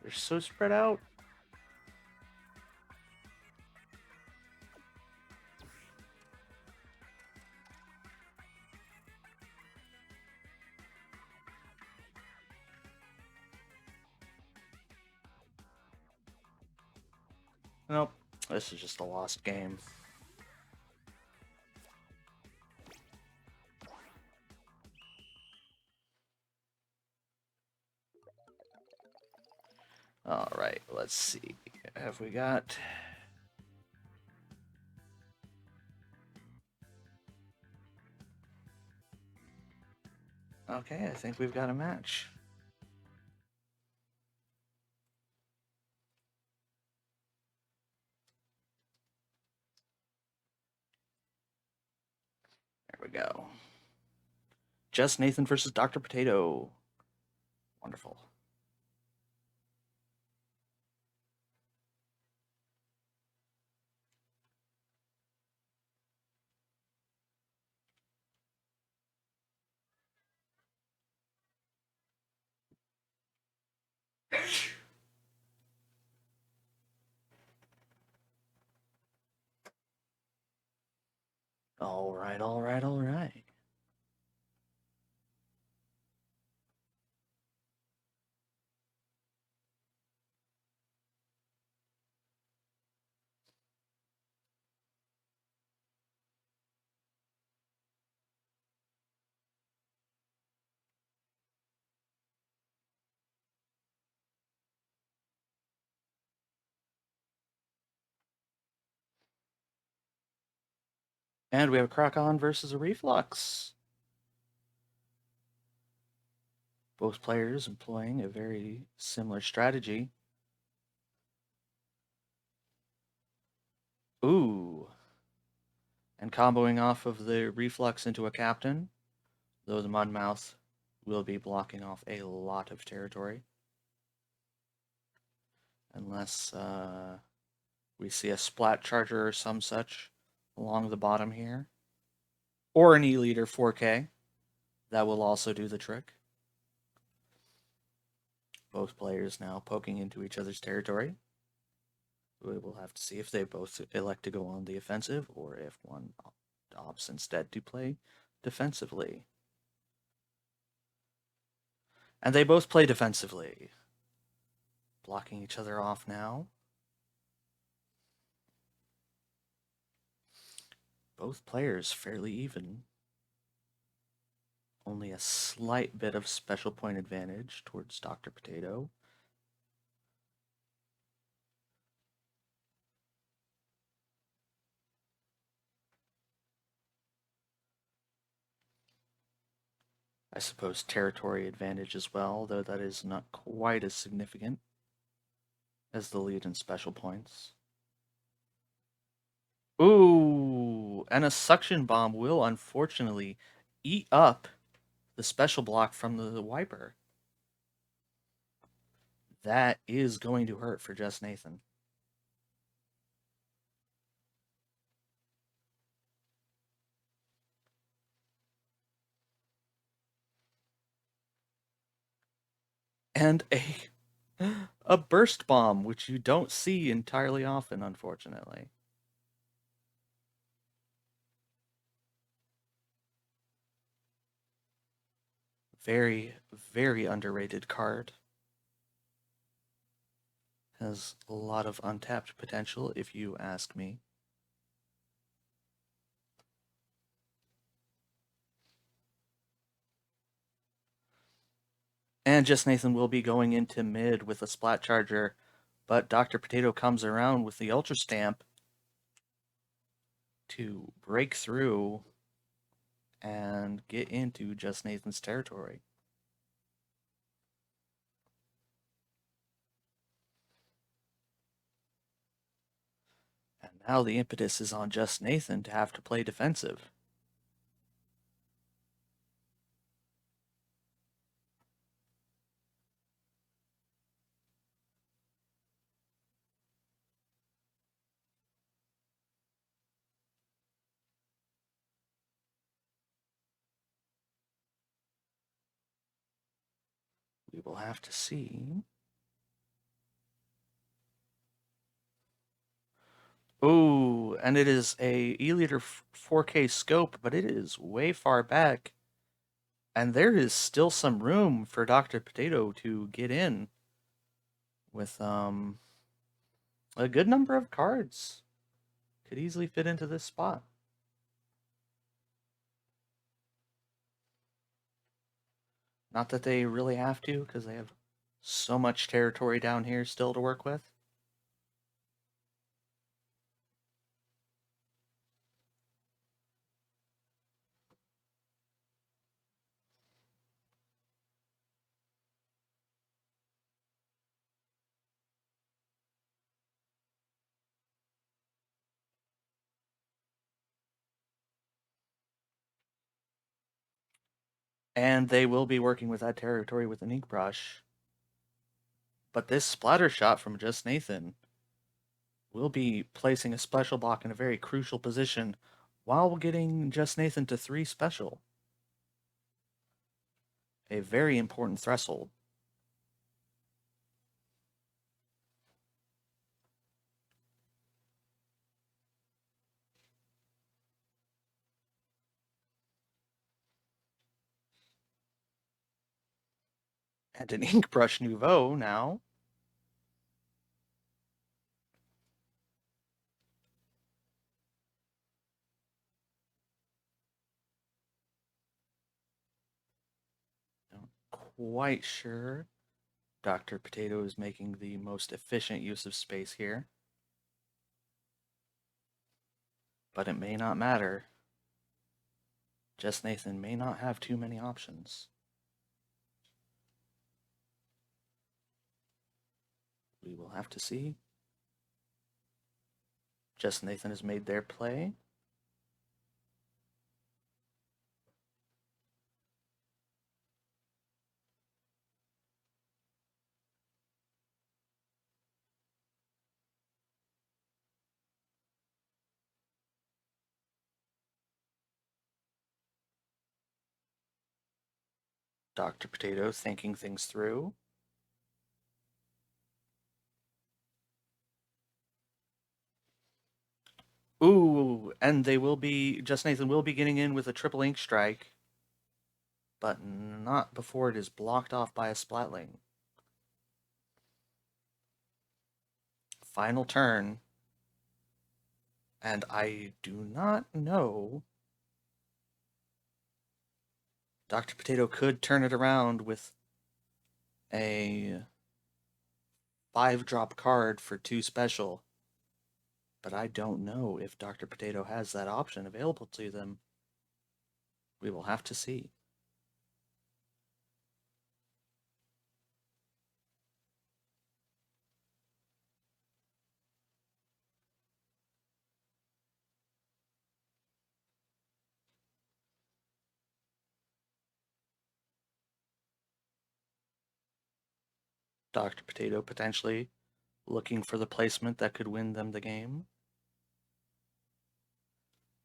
They're so spread out. Nope. This is just a lost game. All right, let's see. Have we got? Okay, I think we've got a match. There we go. Just Nathan versus Dr. Potato. Wonderful. All right, all right, all right. And we have a Croc-On versus a Reflux. Both players employing a very similar strategy. Ooh. And comboing off of the Reflux into a Captain, though the Mudmouth will be blocking off a lot of territory. Unless we see a Splat Charger or some such along the bottom here. Or an E-Leader 4K. That will also do the trick. Both players now poking into each other's territory. We will have to see if they both elect to go on the offensive or if one opts instead to play defensively. And they both play defensively. Blocking each other off now. Both players fairly even. Only a slight bit of special point advantage towards Dr. Potato. I suppose territory advantage as well, though that is not quite as significant as the lead in special points. Ooh, and a suction bomb will unfortunately eat up the special block from the wiper. That is going to hurt for Just Nathan. And a burst bomb, which you don't see entirely often, unfortunately. very, very underrated card. Has a lot of untapped potential, if you ask me. And Just Nathan will be going into mid with a Splat Charger, but Dr. Potato comes around with the Ultra Stamp to break through and get into Just Nathan's territory. And now the impetus is on Just Nathan to have to play defensive. We will have to see. Oh, and it is a E-liter 4K scope, but it is way far back. And there is still some room for Dr. Potato to get in with a good number of cards. Could easily fit into this spot. Not that they really have to, because they have so much territory down here still to work with. And they will be working with that territory with an ink brush. But this splatter shot from Just Nathan will be placing a special block in a very crucial position while getting Just Nathan to 3 special. A very important threshold. And an ink brush nouveau now. Not quite sure Dr. Potato is making the most efficient use of space here. But it may not matter. Just Nathan may not have too many options. We will have to see. Just Nathan has made their play. Dr. Potato thinking things through. Ooh, and Just Nathan will be getting in with a triple ink strike, but not before it is blocked off by a Splatling. Final turn. And I do not know. Dr. Potato could turn it around with a 5-drop card for 2 special. But I don't know if Dr. Potato has that option available to them. We will have to see. Dr. Potato potentially looking for the placement that could win them the game.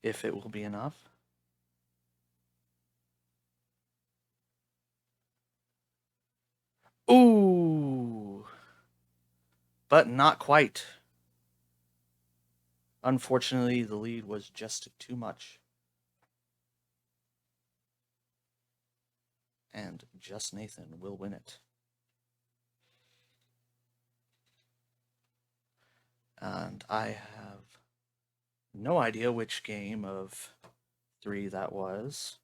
If it will be enough. Ooh! But not quite. Unfortunately, the lead was just too much. And Just Nathan will win it. And I have no idea which game of 3 that was.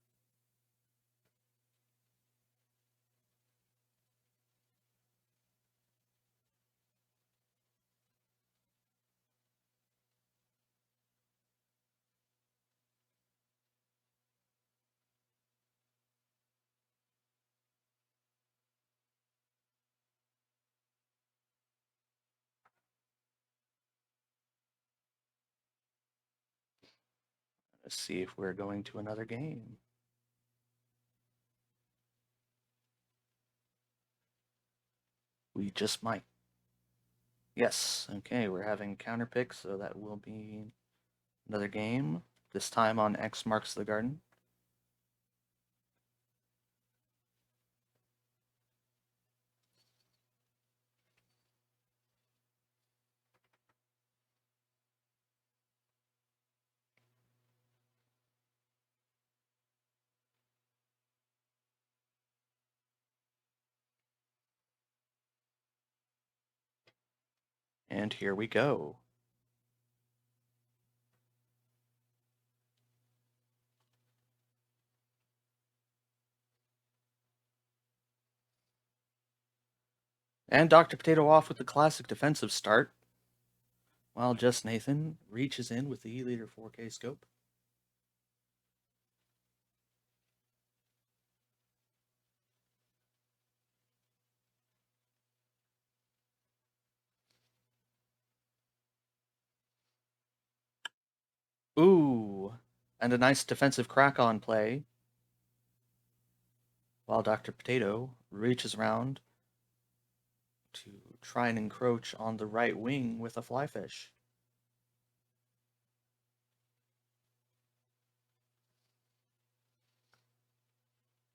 Let's see if we're going to another game. We just might. Yes, okay, we're having counter picks, so that will be another game, this time on X Marks the Garden. And here we go. And Dr. Potato off with the classic defensive start, while Just Nathan reaches in with the E-Leader 4K scope. Ooh, and a nice defensive crack on play, while Dr. Potato reaches around to try and encroach on the right wing with a fly fish.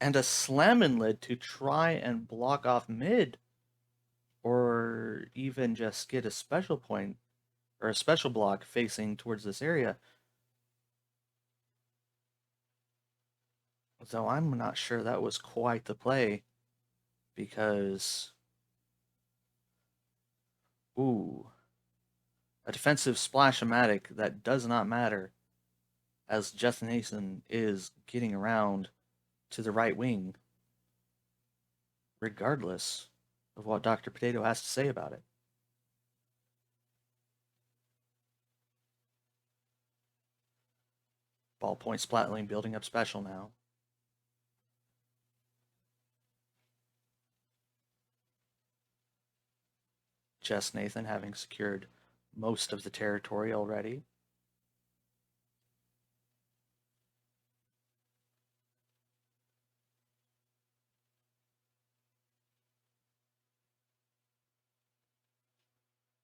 And a slammin' lid to try and block off mid, or even just get a special point or a special block facing towards this area. Though I'm not sure that was quite the play, because ooh, a defensive splash-o-matic that does not matter, as Jeff Nason is getting around to the right wing, regardless of what Dr. Potato has to say about it. Ballpoint Splatling building up special now. Jess Nathan having secured most of the territory already.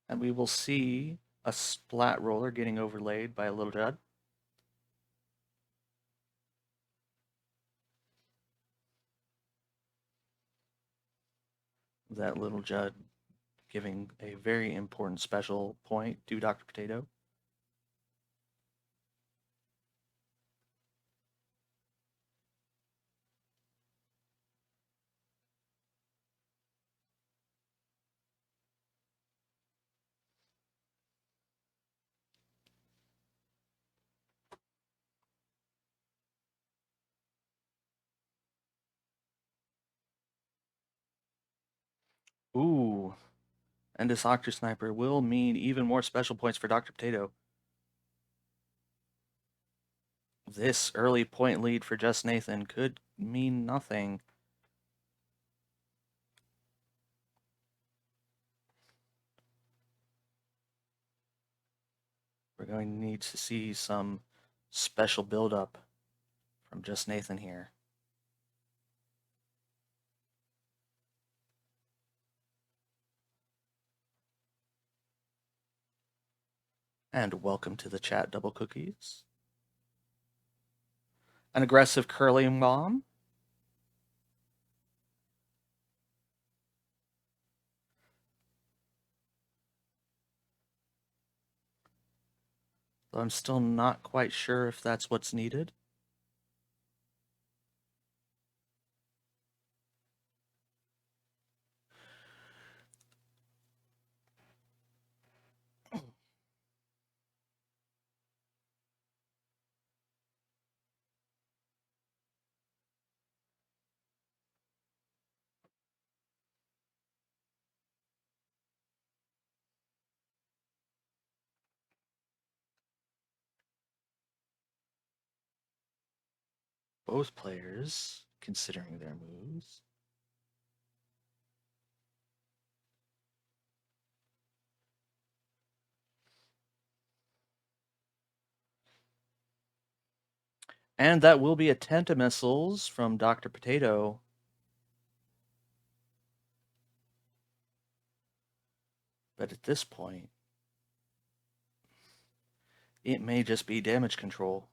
And we will see a splat roller getting overlaid by a Little Judd. That Little Judd giving a very important special point to Dr. Potato. Ooh, and this Octa Sniper will mean even more special points for Dr. Potato. This early point lead for Just Nathan could mean nothing. We're going to need to see some special build-up from Just Nathan here. And welcome to the chat, Double Cookies. An aggressive curling bomb. Though I'm still not quite sure if that's what's needed. both players considering their moves. And that will be a Tentamissiles from Dr. Potato. But at this point, it may just be damage control.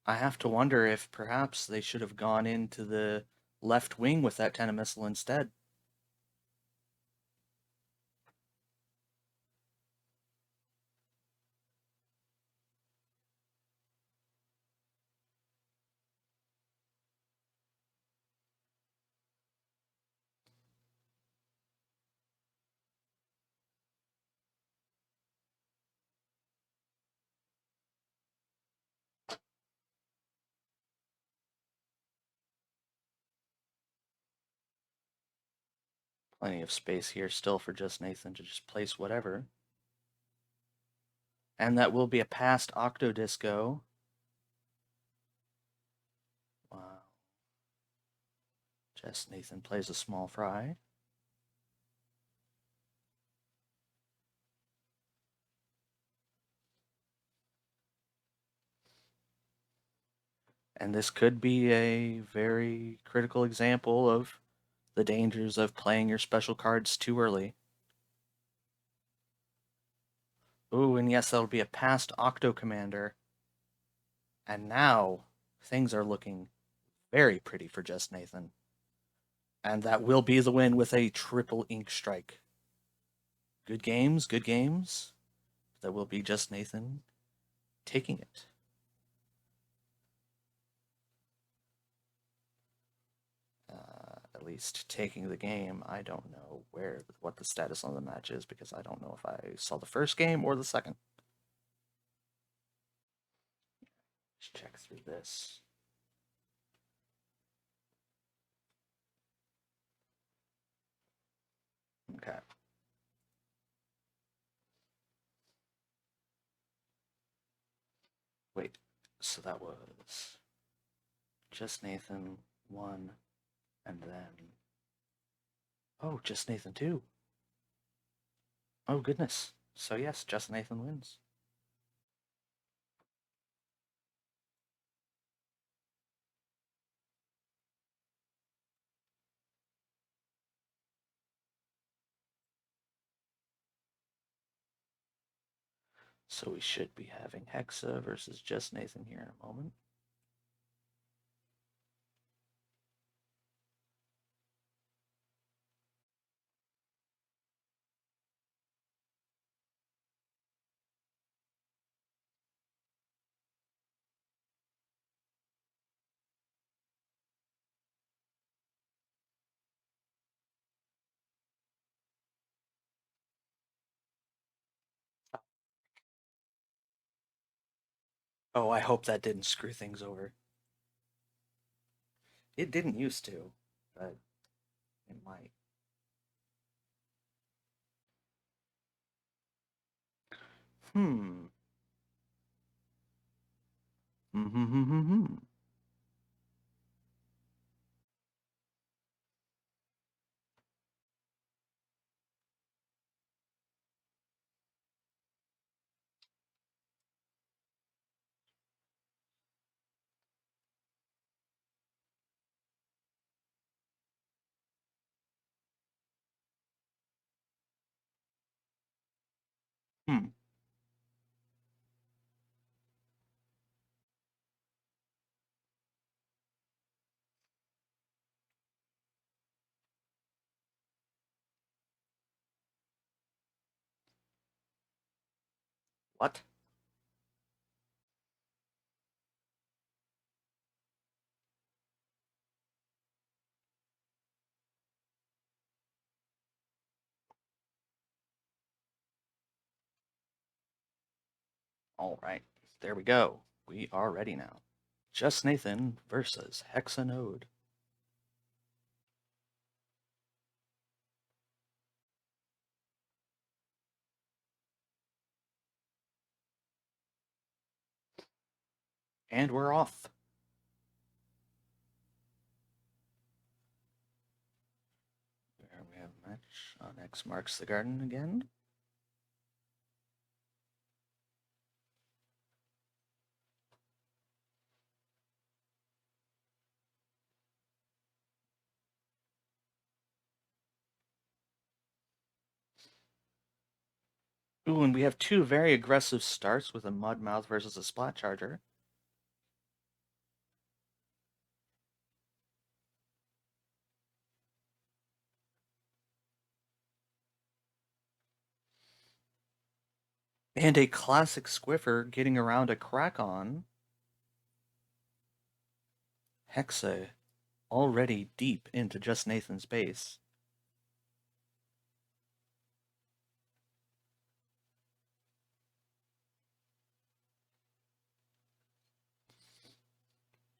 I have to wonder if perhaps they should have gone into the left wing with that Tentamissile instead. Plenty of space here still for just Nathan to just place whatever. And that will be a past Octodisco. Wow. Just Nathan plays a small fry. And this could be a very critical example of the dangers of playing your special cards too early. Ooh, and yes, that'll be a past Octo Commander. And now things are looking very pretty for Just Nathan. And that will be the win with a triple ink strike. Good games, good games. That will be Just Nathan taking it. At least taking the game. I don't know what the status on the match is because I don't know if I saw the first game or the second. Let's check through this. Okay. Wait, so that was Just Nathan 1, and then... Oh, Just Nathan 2. Oh, goodness. So yes, Just Nathan wins. So we should be having Hexa versus Just Nathan here in a moment. Oh, I hope that didn't screw things over. It didn't used to, but it might. Hmm. Hmm. Hmm. What? All right. There we go. We are ready now. Just Nathan versus Hexanode. And we're off. There we have a match on X marks the garden again. Ooh, and we have two very aggressive starts with a Mudmouth versus a Splat Charger. And a classic Squiffer getting around a crack on. Hexa already deep into just Nathan's base.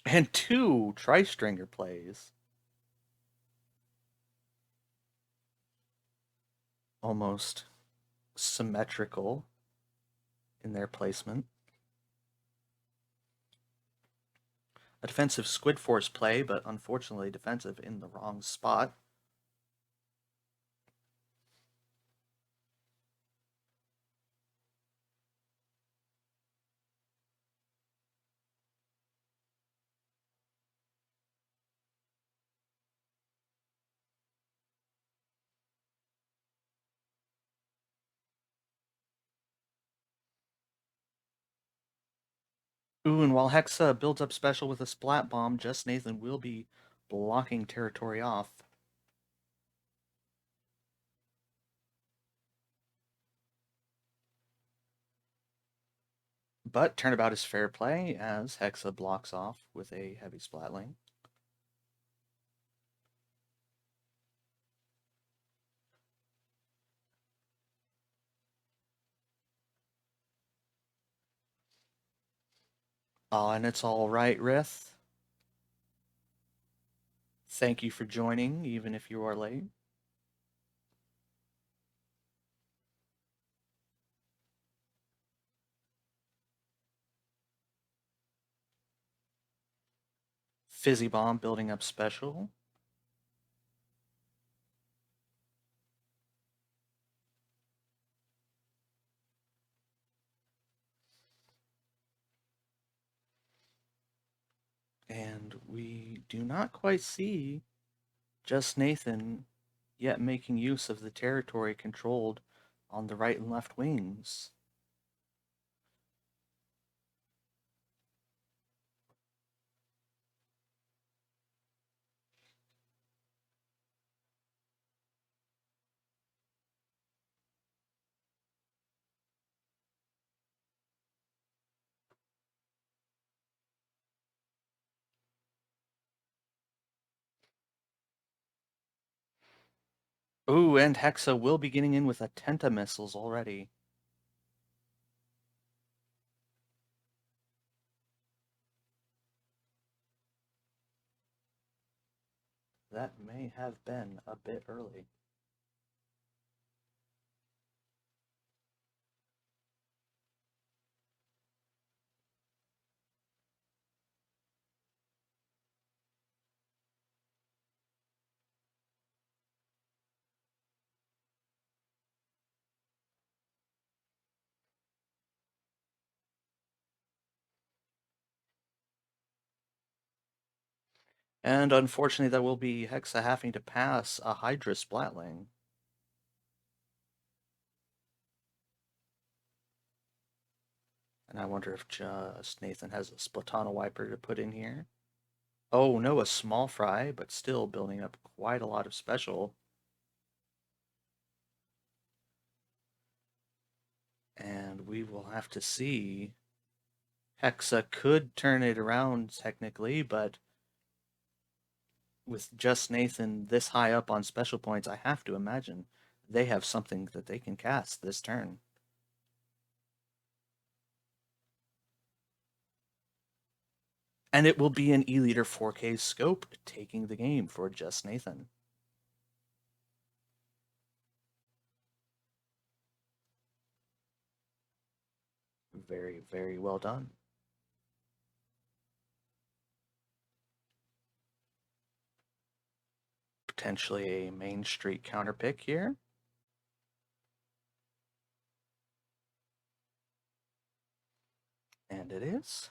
And two Tri-Stringer plays. Almost symmetrical in their placement. A defensive Squid Force play, but unfortunately defensive in the wrong spot. Ooh, and while Hexa builds up special with a Splat Bomb, just Nathan will be blocking territory off. But turnabout is fair play as Hexa blocks off with a heavy Splatling. And it's all right, Rith. Thank you for joining, even if you are late. Fizzy Bomb building up special. And we do not quite see just Nathan yet making use of the territory controlled on the right and left wings. Ooh, and Hexa will be getting in with a Tenta missiles already. That may have been a bit early. And unfortunately, that will be Hexa having to pass a Hydra Splatling. And I wonder if just Nathan has a Splatana Wiper to put in here. Oh no, a small fry, but still building up quite a lot of special. And we will have to see. Hexa could turn it around technically, but with just Nathan this high up on special points, I have to imagine they have something that they can cast this turn. And it will be an E-Liter 4K scope taking the game for just Nathan. Very, very well done. potentially a Main Street counterpick here. And it is.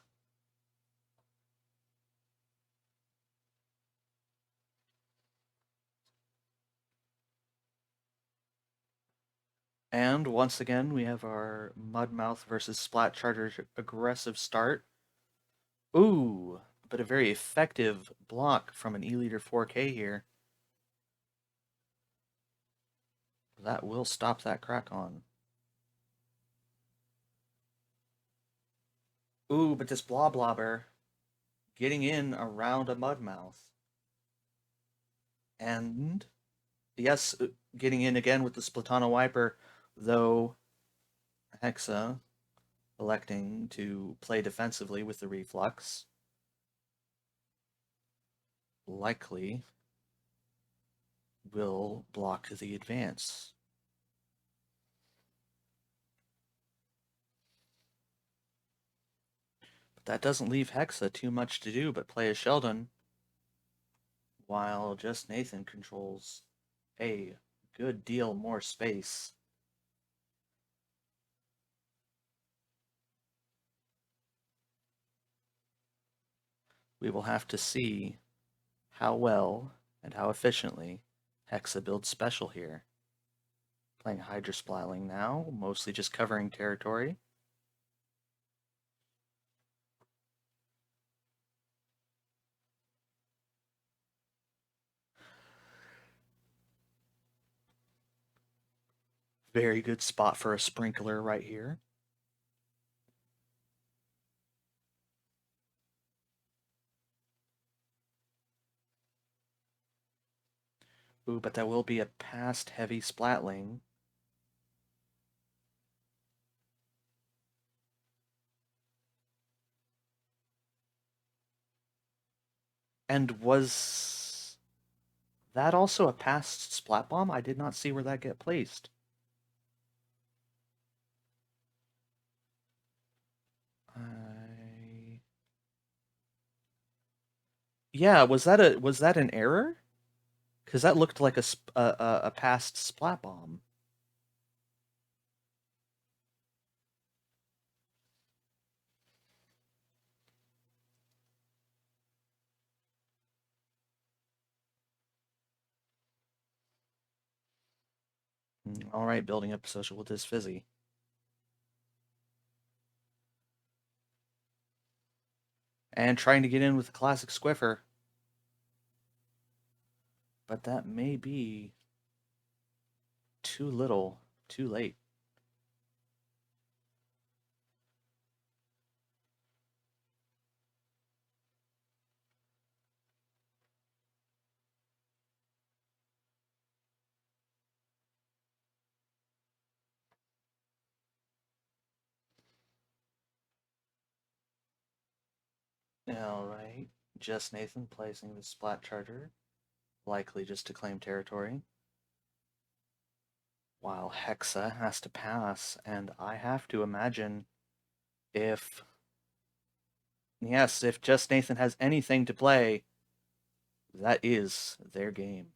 And once again, we have our Mudmouth versus Splat Charger's aggressive start. Ooh, but a very effective block from an E-Leader 4K here. That will stop that crack on. Ooh, but this Bloblobber getting in around a Mudmouth. And yes, getting in again with the Splatana Wiper, though Hexa electing to play defensively with the Reflux. Likely will block the advance. But that doesn't leave Hexa too much to do but play a Sheldon, while just Nathan controls a good deal more space. We will have to see how well and how efficiently Hexa builds special here. Playing Hydrosplatling now, mostly just covering territory. Very good spot for a sprinkler right here. Ooh, but that will be a past heavy splatling. And was that also a past splat bomb? I did not see where that get placed. Yeah, was that an error? Because that looked like a past splat bomb. All right, building up social with this fizzy. And trying to get in with the classic Squiffer. But that may be too little, too late. All right, just Nathan placing the Splat Charger, likely just to claim territory. While Hexa has to pass, and I have to imagine if just Nathan has anything to play, that is their game.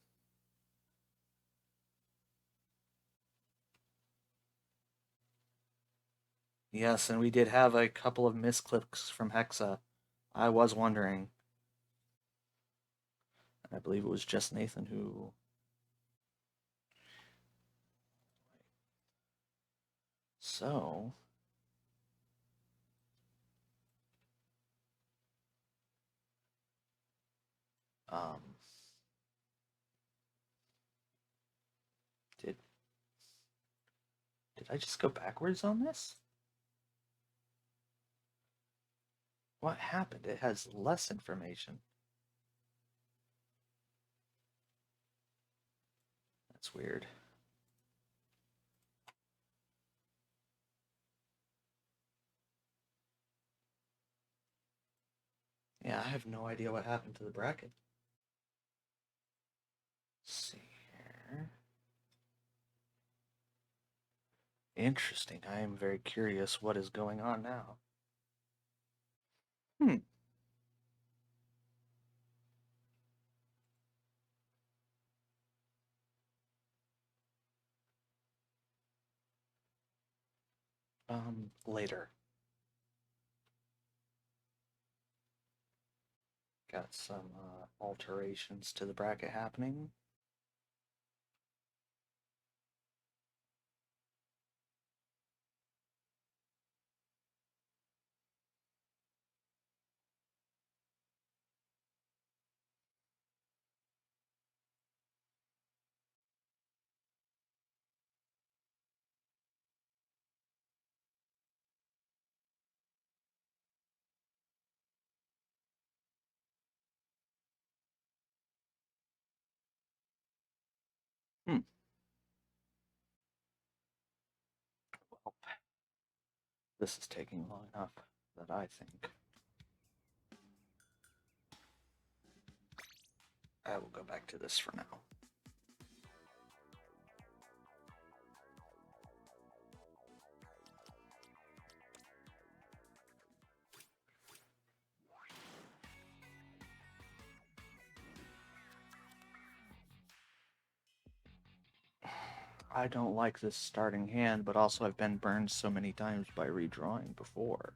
Yes, and we did have a couple of misclicks from Hexa. I was wondering. I believe it was just Nathan who. So. Um. Did I just go backwards on this? What happened? It has less information. That's weird. Yeah, I have no idea what happened to the bracket. Let's see here. Interesting. I am very curious what is going on now. Hmm. Later. Got some alterations to the bracket happening. Well, this is taking long enough that I think I will go back to this for now. I don't like this starting hand, but also I've been burned so many times by redrawing before.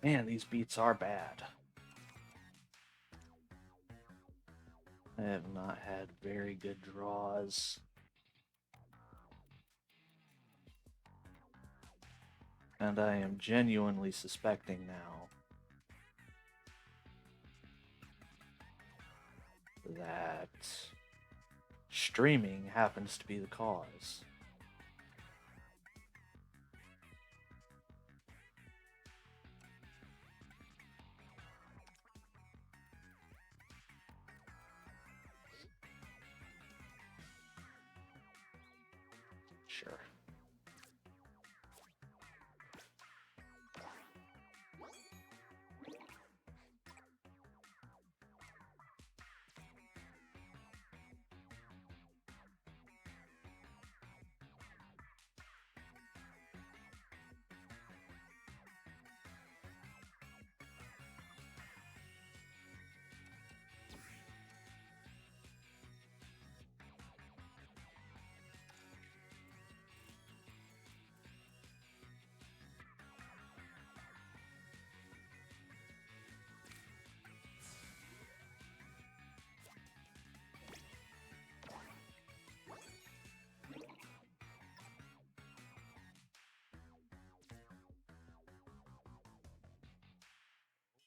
Man, these beats are bad. I have not had very good draws. And I am genuinely suspecting now that streaming happens to be the cause. Sure.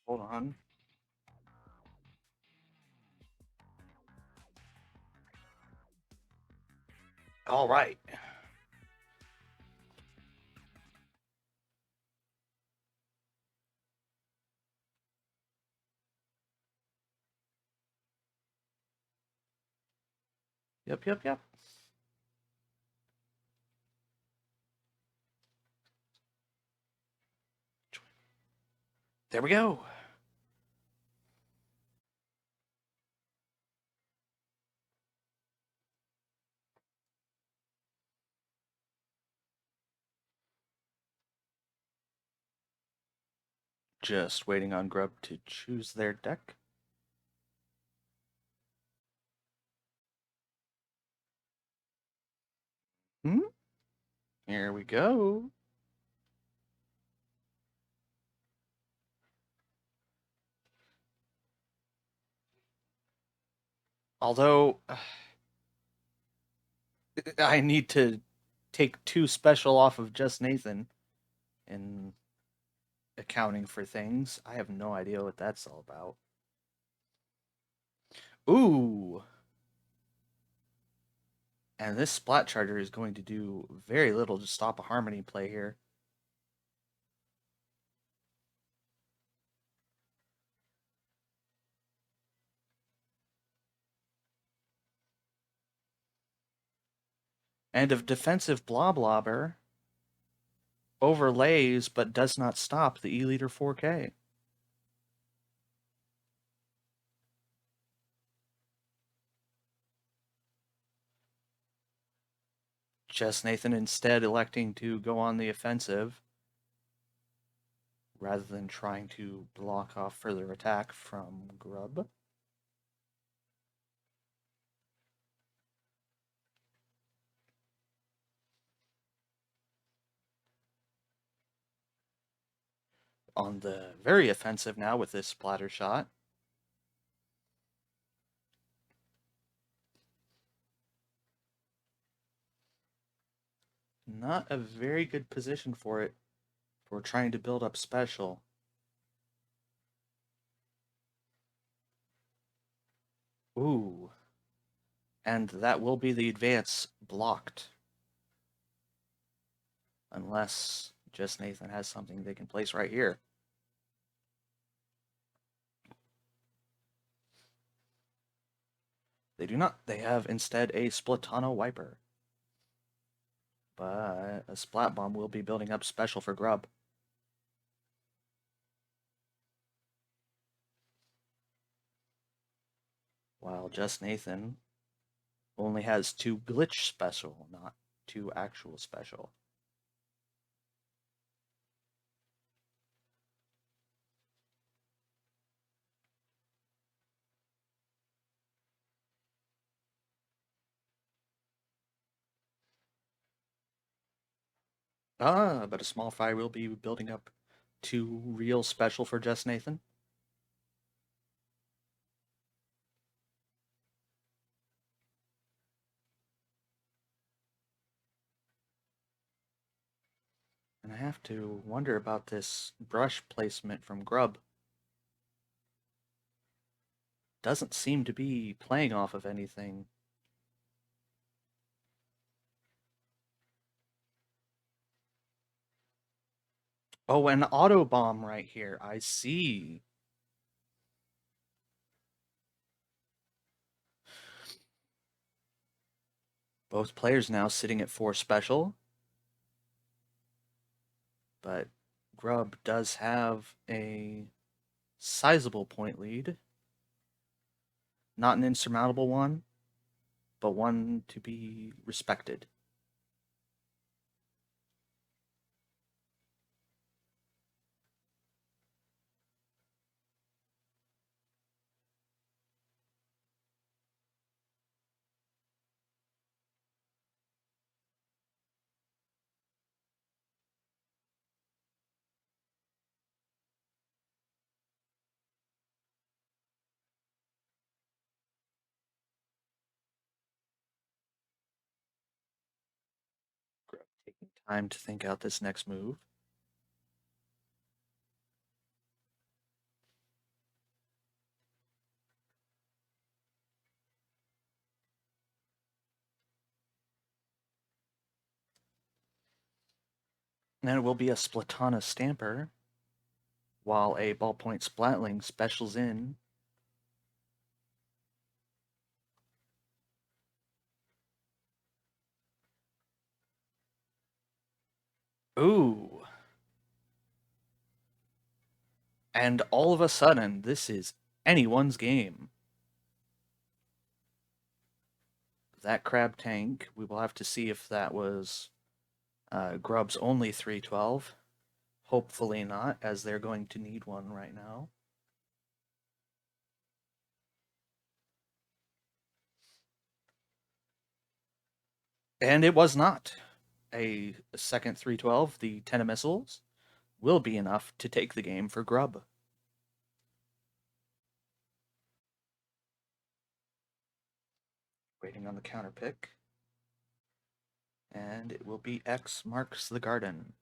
Hold on. All right. Yep. There we go. Just waiting on Grub to choose their deck. Here we go. Although I need to take 2 special off of just Nathan in accounting for things. I have no idea what that's all about. Ooh. And this Splat Charger is going to do very little to stop a Harmony play here. And if defensive Bloblobber overlays but does not stop the E-Liter 4K. Just Nathan instead electing to go on the offensive rather than trying to block off further attack from Grub. On the very offensive now with this splatter shot. Not a very good position for it for trying to build up special. Ooh. And that will be the advance blocked. Unless just Nathan has something they can place right here. They do not. They have instead a Splatano Wiper. But a Splat Bomb will be building up special for Grub. While just Nathan only has 2 glitch special, not 2 actual special. But a small fire will be building up 2 real special for just Nathan. And I have to wonder about this brush placement from Grub. Doesn't seem to be playing off of anything. Oh, an auto bomb right here. I see. Both players now sitting at 4 special. But Grub does have a sizable point lead. Not an insurmountable one, but one to be respected. Grub taking time to think out this next move. And it will be a Splatana Stamper, while a Ballpoint Splatling specials in. Ooh. And all of a sudden, this is anyone's game. That Crab Tank, we will have to see if that was Grub's only 312. Hopefully not, as they're going to need one right now. And it was not. A second 312, the 10 missiles, will be enough to take the game for Grub. Waiting on the counter pick. And it will be X marks the garden.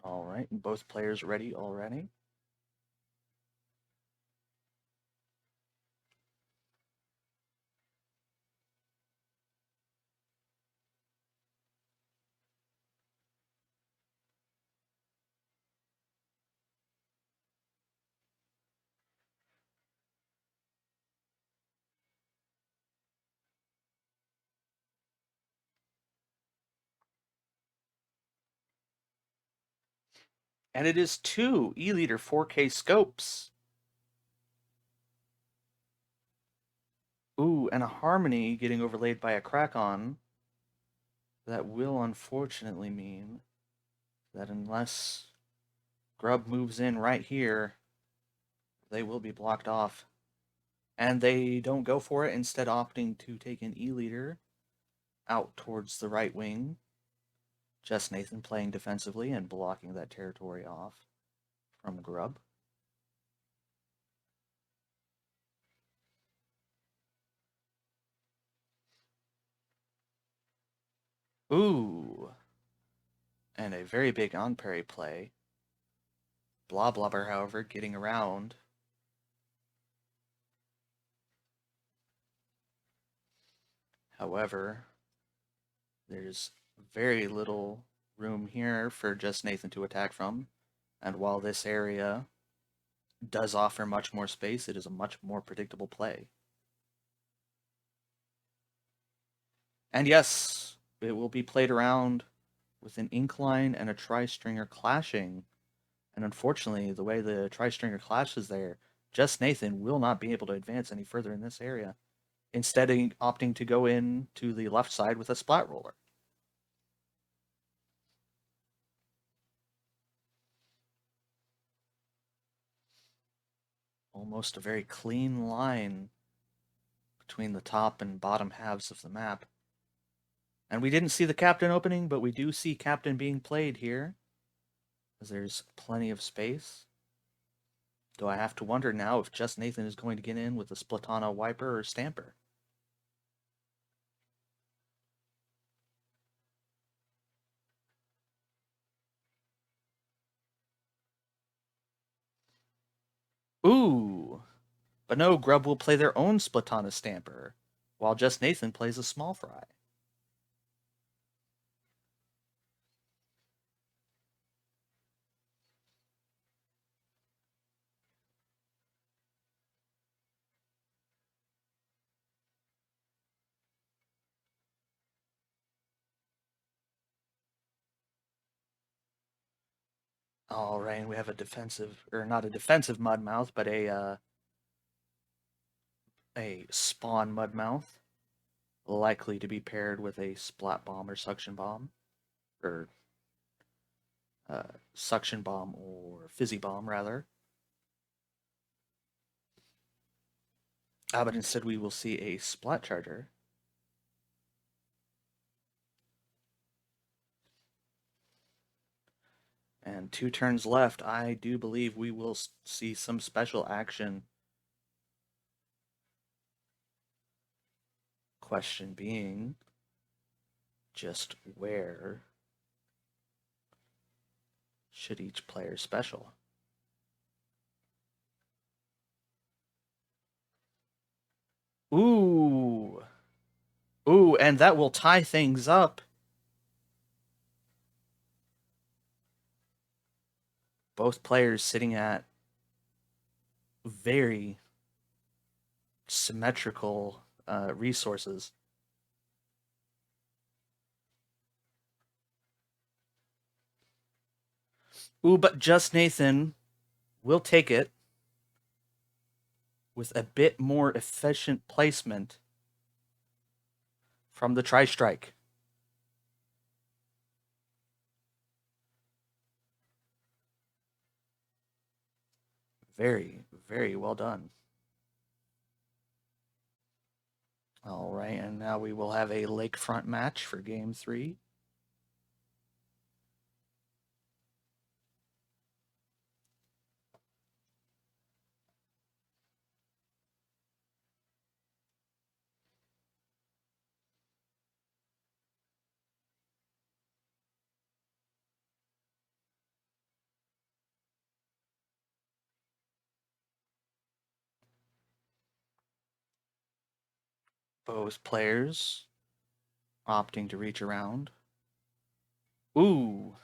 All right, both players ready already. And it is 2 E-liter 4K scopes. Ooh, and a Harmony getting overlaid by a Crack-On. That will unfortunately mean that unless Grub moves in right here, they will be blocked off. And they don't go for it, instead opting to take an E-liter out towards the right wing. Just Nathan playing defensively and blocking that territory off from Grub. Ooh. And a very big on-parry play. Bloblobber, however, getting around. However, there's very little room here for Just Nathan to attack from. And while this area does offer much more space, it is a much more predictable play. And yes, it will be played around with an incline and a tri-stringer clashing. And unfortunately, the way the tri-stringer clashes there, Just Nathan will not be able to advance any further in this area, instead of opting to go in to the left side with a splat roller. Almost a very clean line between the top and bottom halves of the map. And we didn't see the captain opening, but we do see captain being played here, as there's plenty of space. Do I have to wonder now if Just Nathan is going to get in with a Splatana Wiper or Stamper? Ooh! But no, Grub will play their own Splatana Stamper, while Just Nathan plays a Small Fry. All right, and we have a defensive, or not a defensive Mudmouth, but a spawn Mudmouth, likely to be paired with a Splat Bomb or Suction Bomb, or Suction Bomb or Fizzy Bomb, rather. But instead we will see a Splat Charger. And 2 turns left. I do believe we will see some special action. Question being, just where should each player special? Ooh. Ooh, and that will tie things up. Both players sitting at very symmetrical resources. Ooh, but Just Nathan will take it with a bit more efficient placement from the Tri-Strike. Very, very well done. All right, and now we will have a lakefront match for Game 3. Both players opting to reach around. Ooh.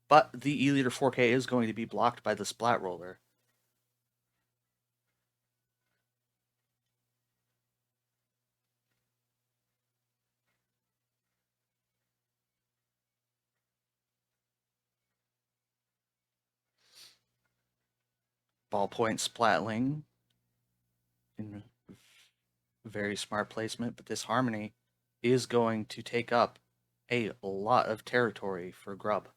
But the E-Liter 4K is going to be blocked by the Splat Roller. Ballpoint Splatling in very smart placement, but this Harmony is going to take up a lot of territory for Grub.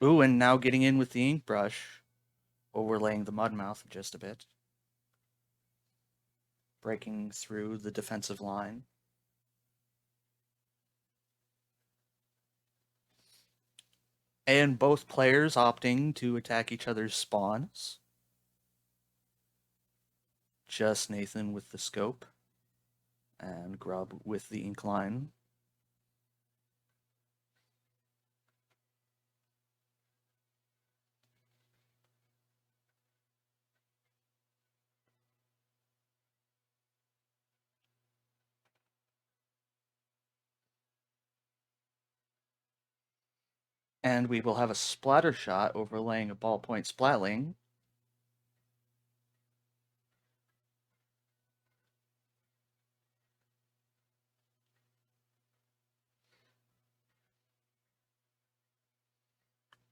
Ooh, and now getting in with the ink brush, overlaying the mud mouth just a bit. Breaking through the defensive line. And both players opting to attack each other's spawns. Just Nathan with the scope. And Grub with the incline. And we will have a splatter shot overlaying a ballpoint splatling.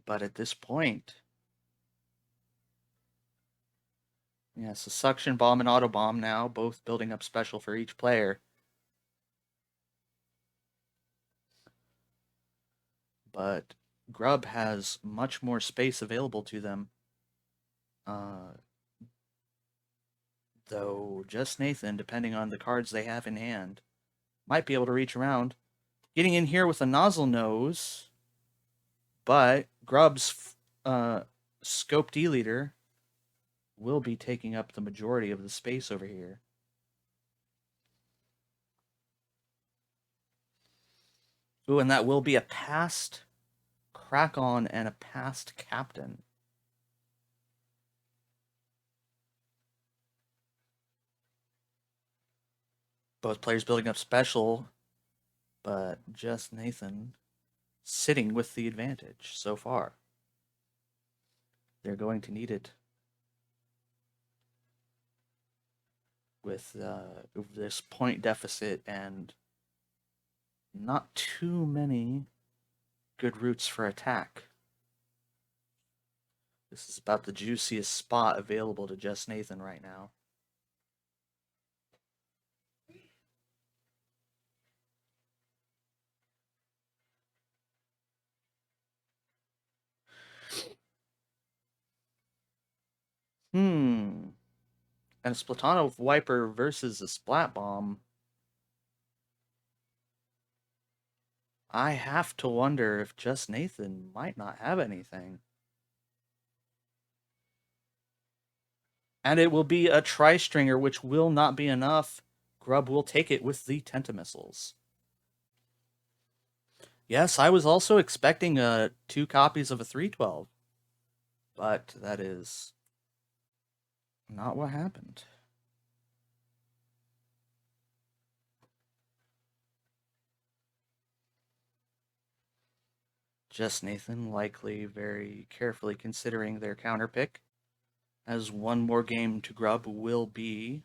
But at this point, yes, a suction bomb and auto bomb now, both building up special for each player. But Grub has much more space available to them. Though just Nathan, depending on the cards they have in hand, might be able to reach around. Getting in here with a nozzle nose, but Grub's scoped E-Liter will be taking up the majority of the space over here. Ooh, and that will be a past Crack-On and a past Captain. Both players building up special, but just Nathan sitting with the advantage so far. They're going to need it with this point deficit and not too many good routes for attack. This is about the juiciest spot available to just Nathan right now. And a Splatanov Wiper versus a Splat Bomb. I have to wonder if just Nathan might not have anything. And it will be a Tri-Stringer, which will not be enough. Grub will take it with the Tentamissiles. Yes, I was also expecting 2 copies of a 312. But that is not what happened. Just Nathan likely very carefully considering their counter pick, as one more game to Grub will be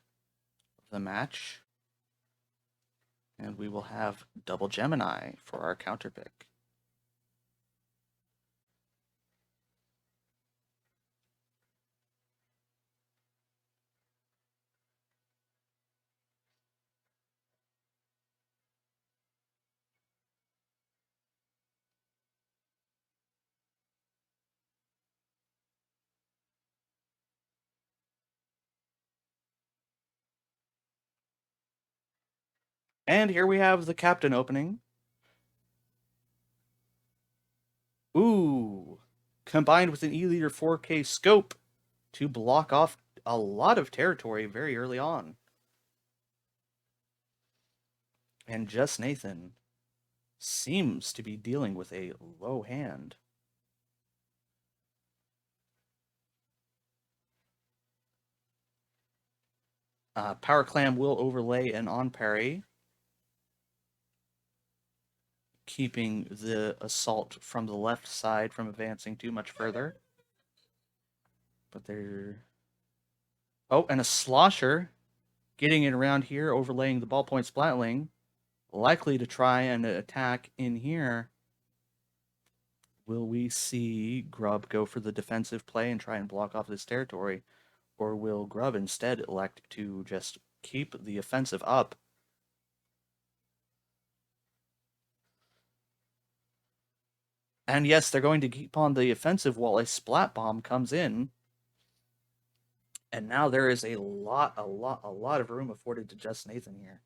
the match. And we will have double Gemini for our counter pick. And here we have the captain opening. Ooh, combined with an E-Liter 4K scope to block off a lot of territory very early on. And just Nathan seems to be dealing with a low hand. Power Clam will overlay an on parry, keeping the assault from the left side from advancing too much further. But they're... Oh, and a slosher getting it around here, overlaying the ballpoint splatling. Likely to try and attack in here. Will we see Grub go for the defensive play and try and block off this territory? Or will Grub instead elect to just keep the offensive up? And yes, they're going to keep on the offensive while a splat bomb comes in. And now there is a lot of room afforded to Just Nathan here.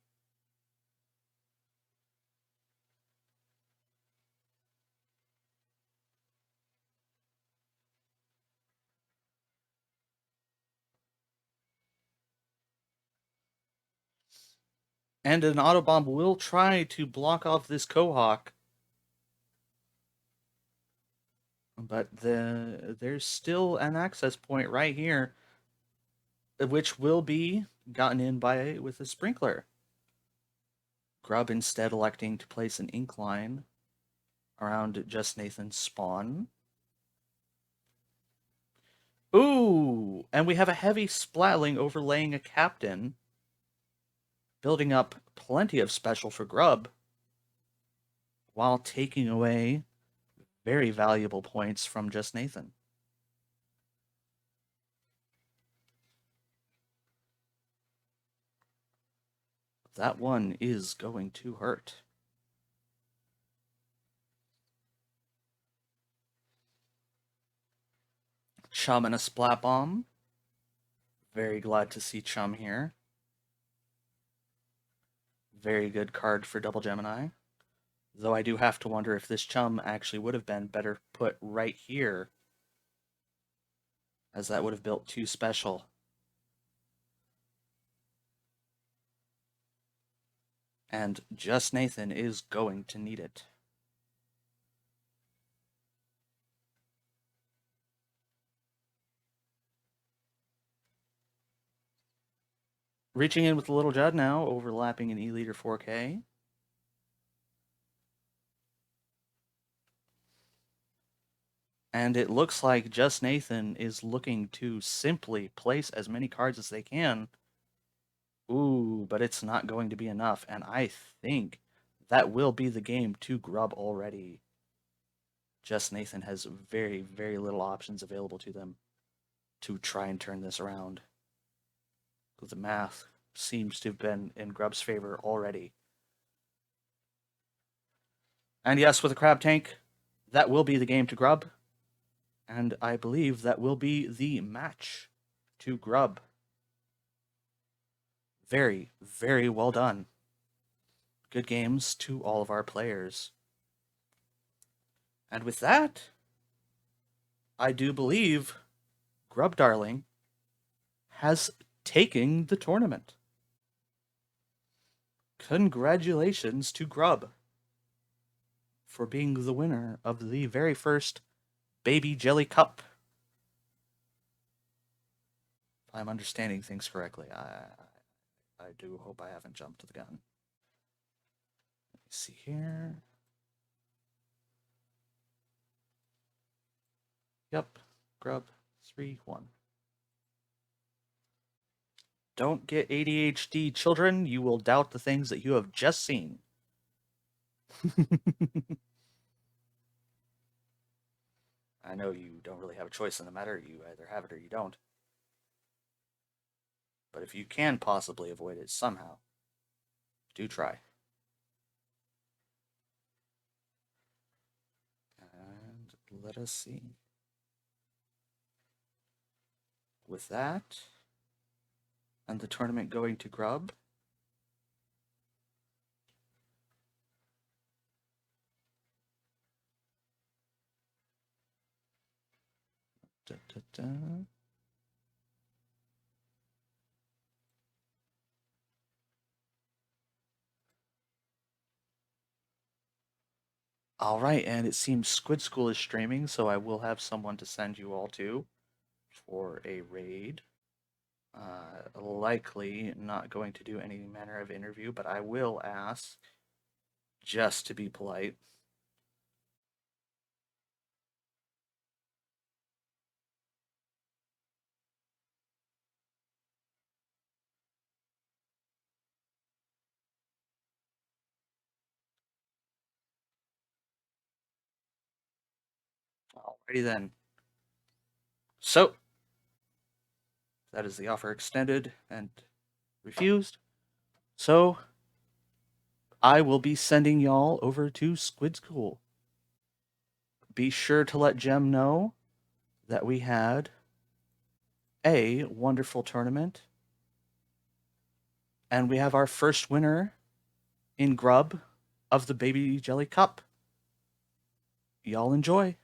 And an Autobomb will try to block off this Quahawk. But there's still an access point right here, which will be gotten in with a sprinkler. Grub instead electing to place an incline around Just Nathan's spawn. Ooh, and we have a heavy splatling overlaying a captain, building up plenty of special for Grub, while taking away very valuable points from Just Nathan. That one is going to hurt. Chum and a splat bomb. Very glad to see Chum here. Very good card for Double Gemini. Though I do have to wonder if this Chum actually would have been better put right here, as that would have built too special. And Just Nathan is going to need it. Reaching in with the Little Judd now, overlapping an E-Leader 4K. And it looks like Just Nathan is looking to simply place as many cards as they can. Ooh, but it's not going to be enough. And I think that will be the game to Grub already. Just Nathan has very, very little options available to them to try and turn this around. The math seems to have been in Grub's favor already. And yes, with a crab tank, that will be the game to Grub. And I believe that will be the match to Grub. Very, very well done. Good games to all of our players. And with that, I do believe Grub Darling has taken the tournament. Congratulations to Grub for being the winner of the very first Baby Jelly Cup. If I'm understanding things correctly, I do hope I haven't jumped to the gun. Let me see here. Yep, Grub 3-1. Don't get ADHD, children. You will doubt the things that you have just seen. I know you don't really have a choice in the matter. You either have it or you don't. But if you can possibly avoid it somehow, do try. And let us see. With that, and the tournament going to Grub, da, da, da. All right, and it seems Squid School is streaming, so I will have someone to send you all to for a raid. Likely not going to do any manner of interview, but I will ask just to be polite. Alrighty then. So, that is the offer extended and refused. So, I will be sending y'all over to Squid School. Be sure to let Jem know that we had a wonderful tournament. And we have our first winner in Grub of the Baby Jelly Cup. Y'all enjoy.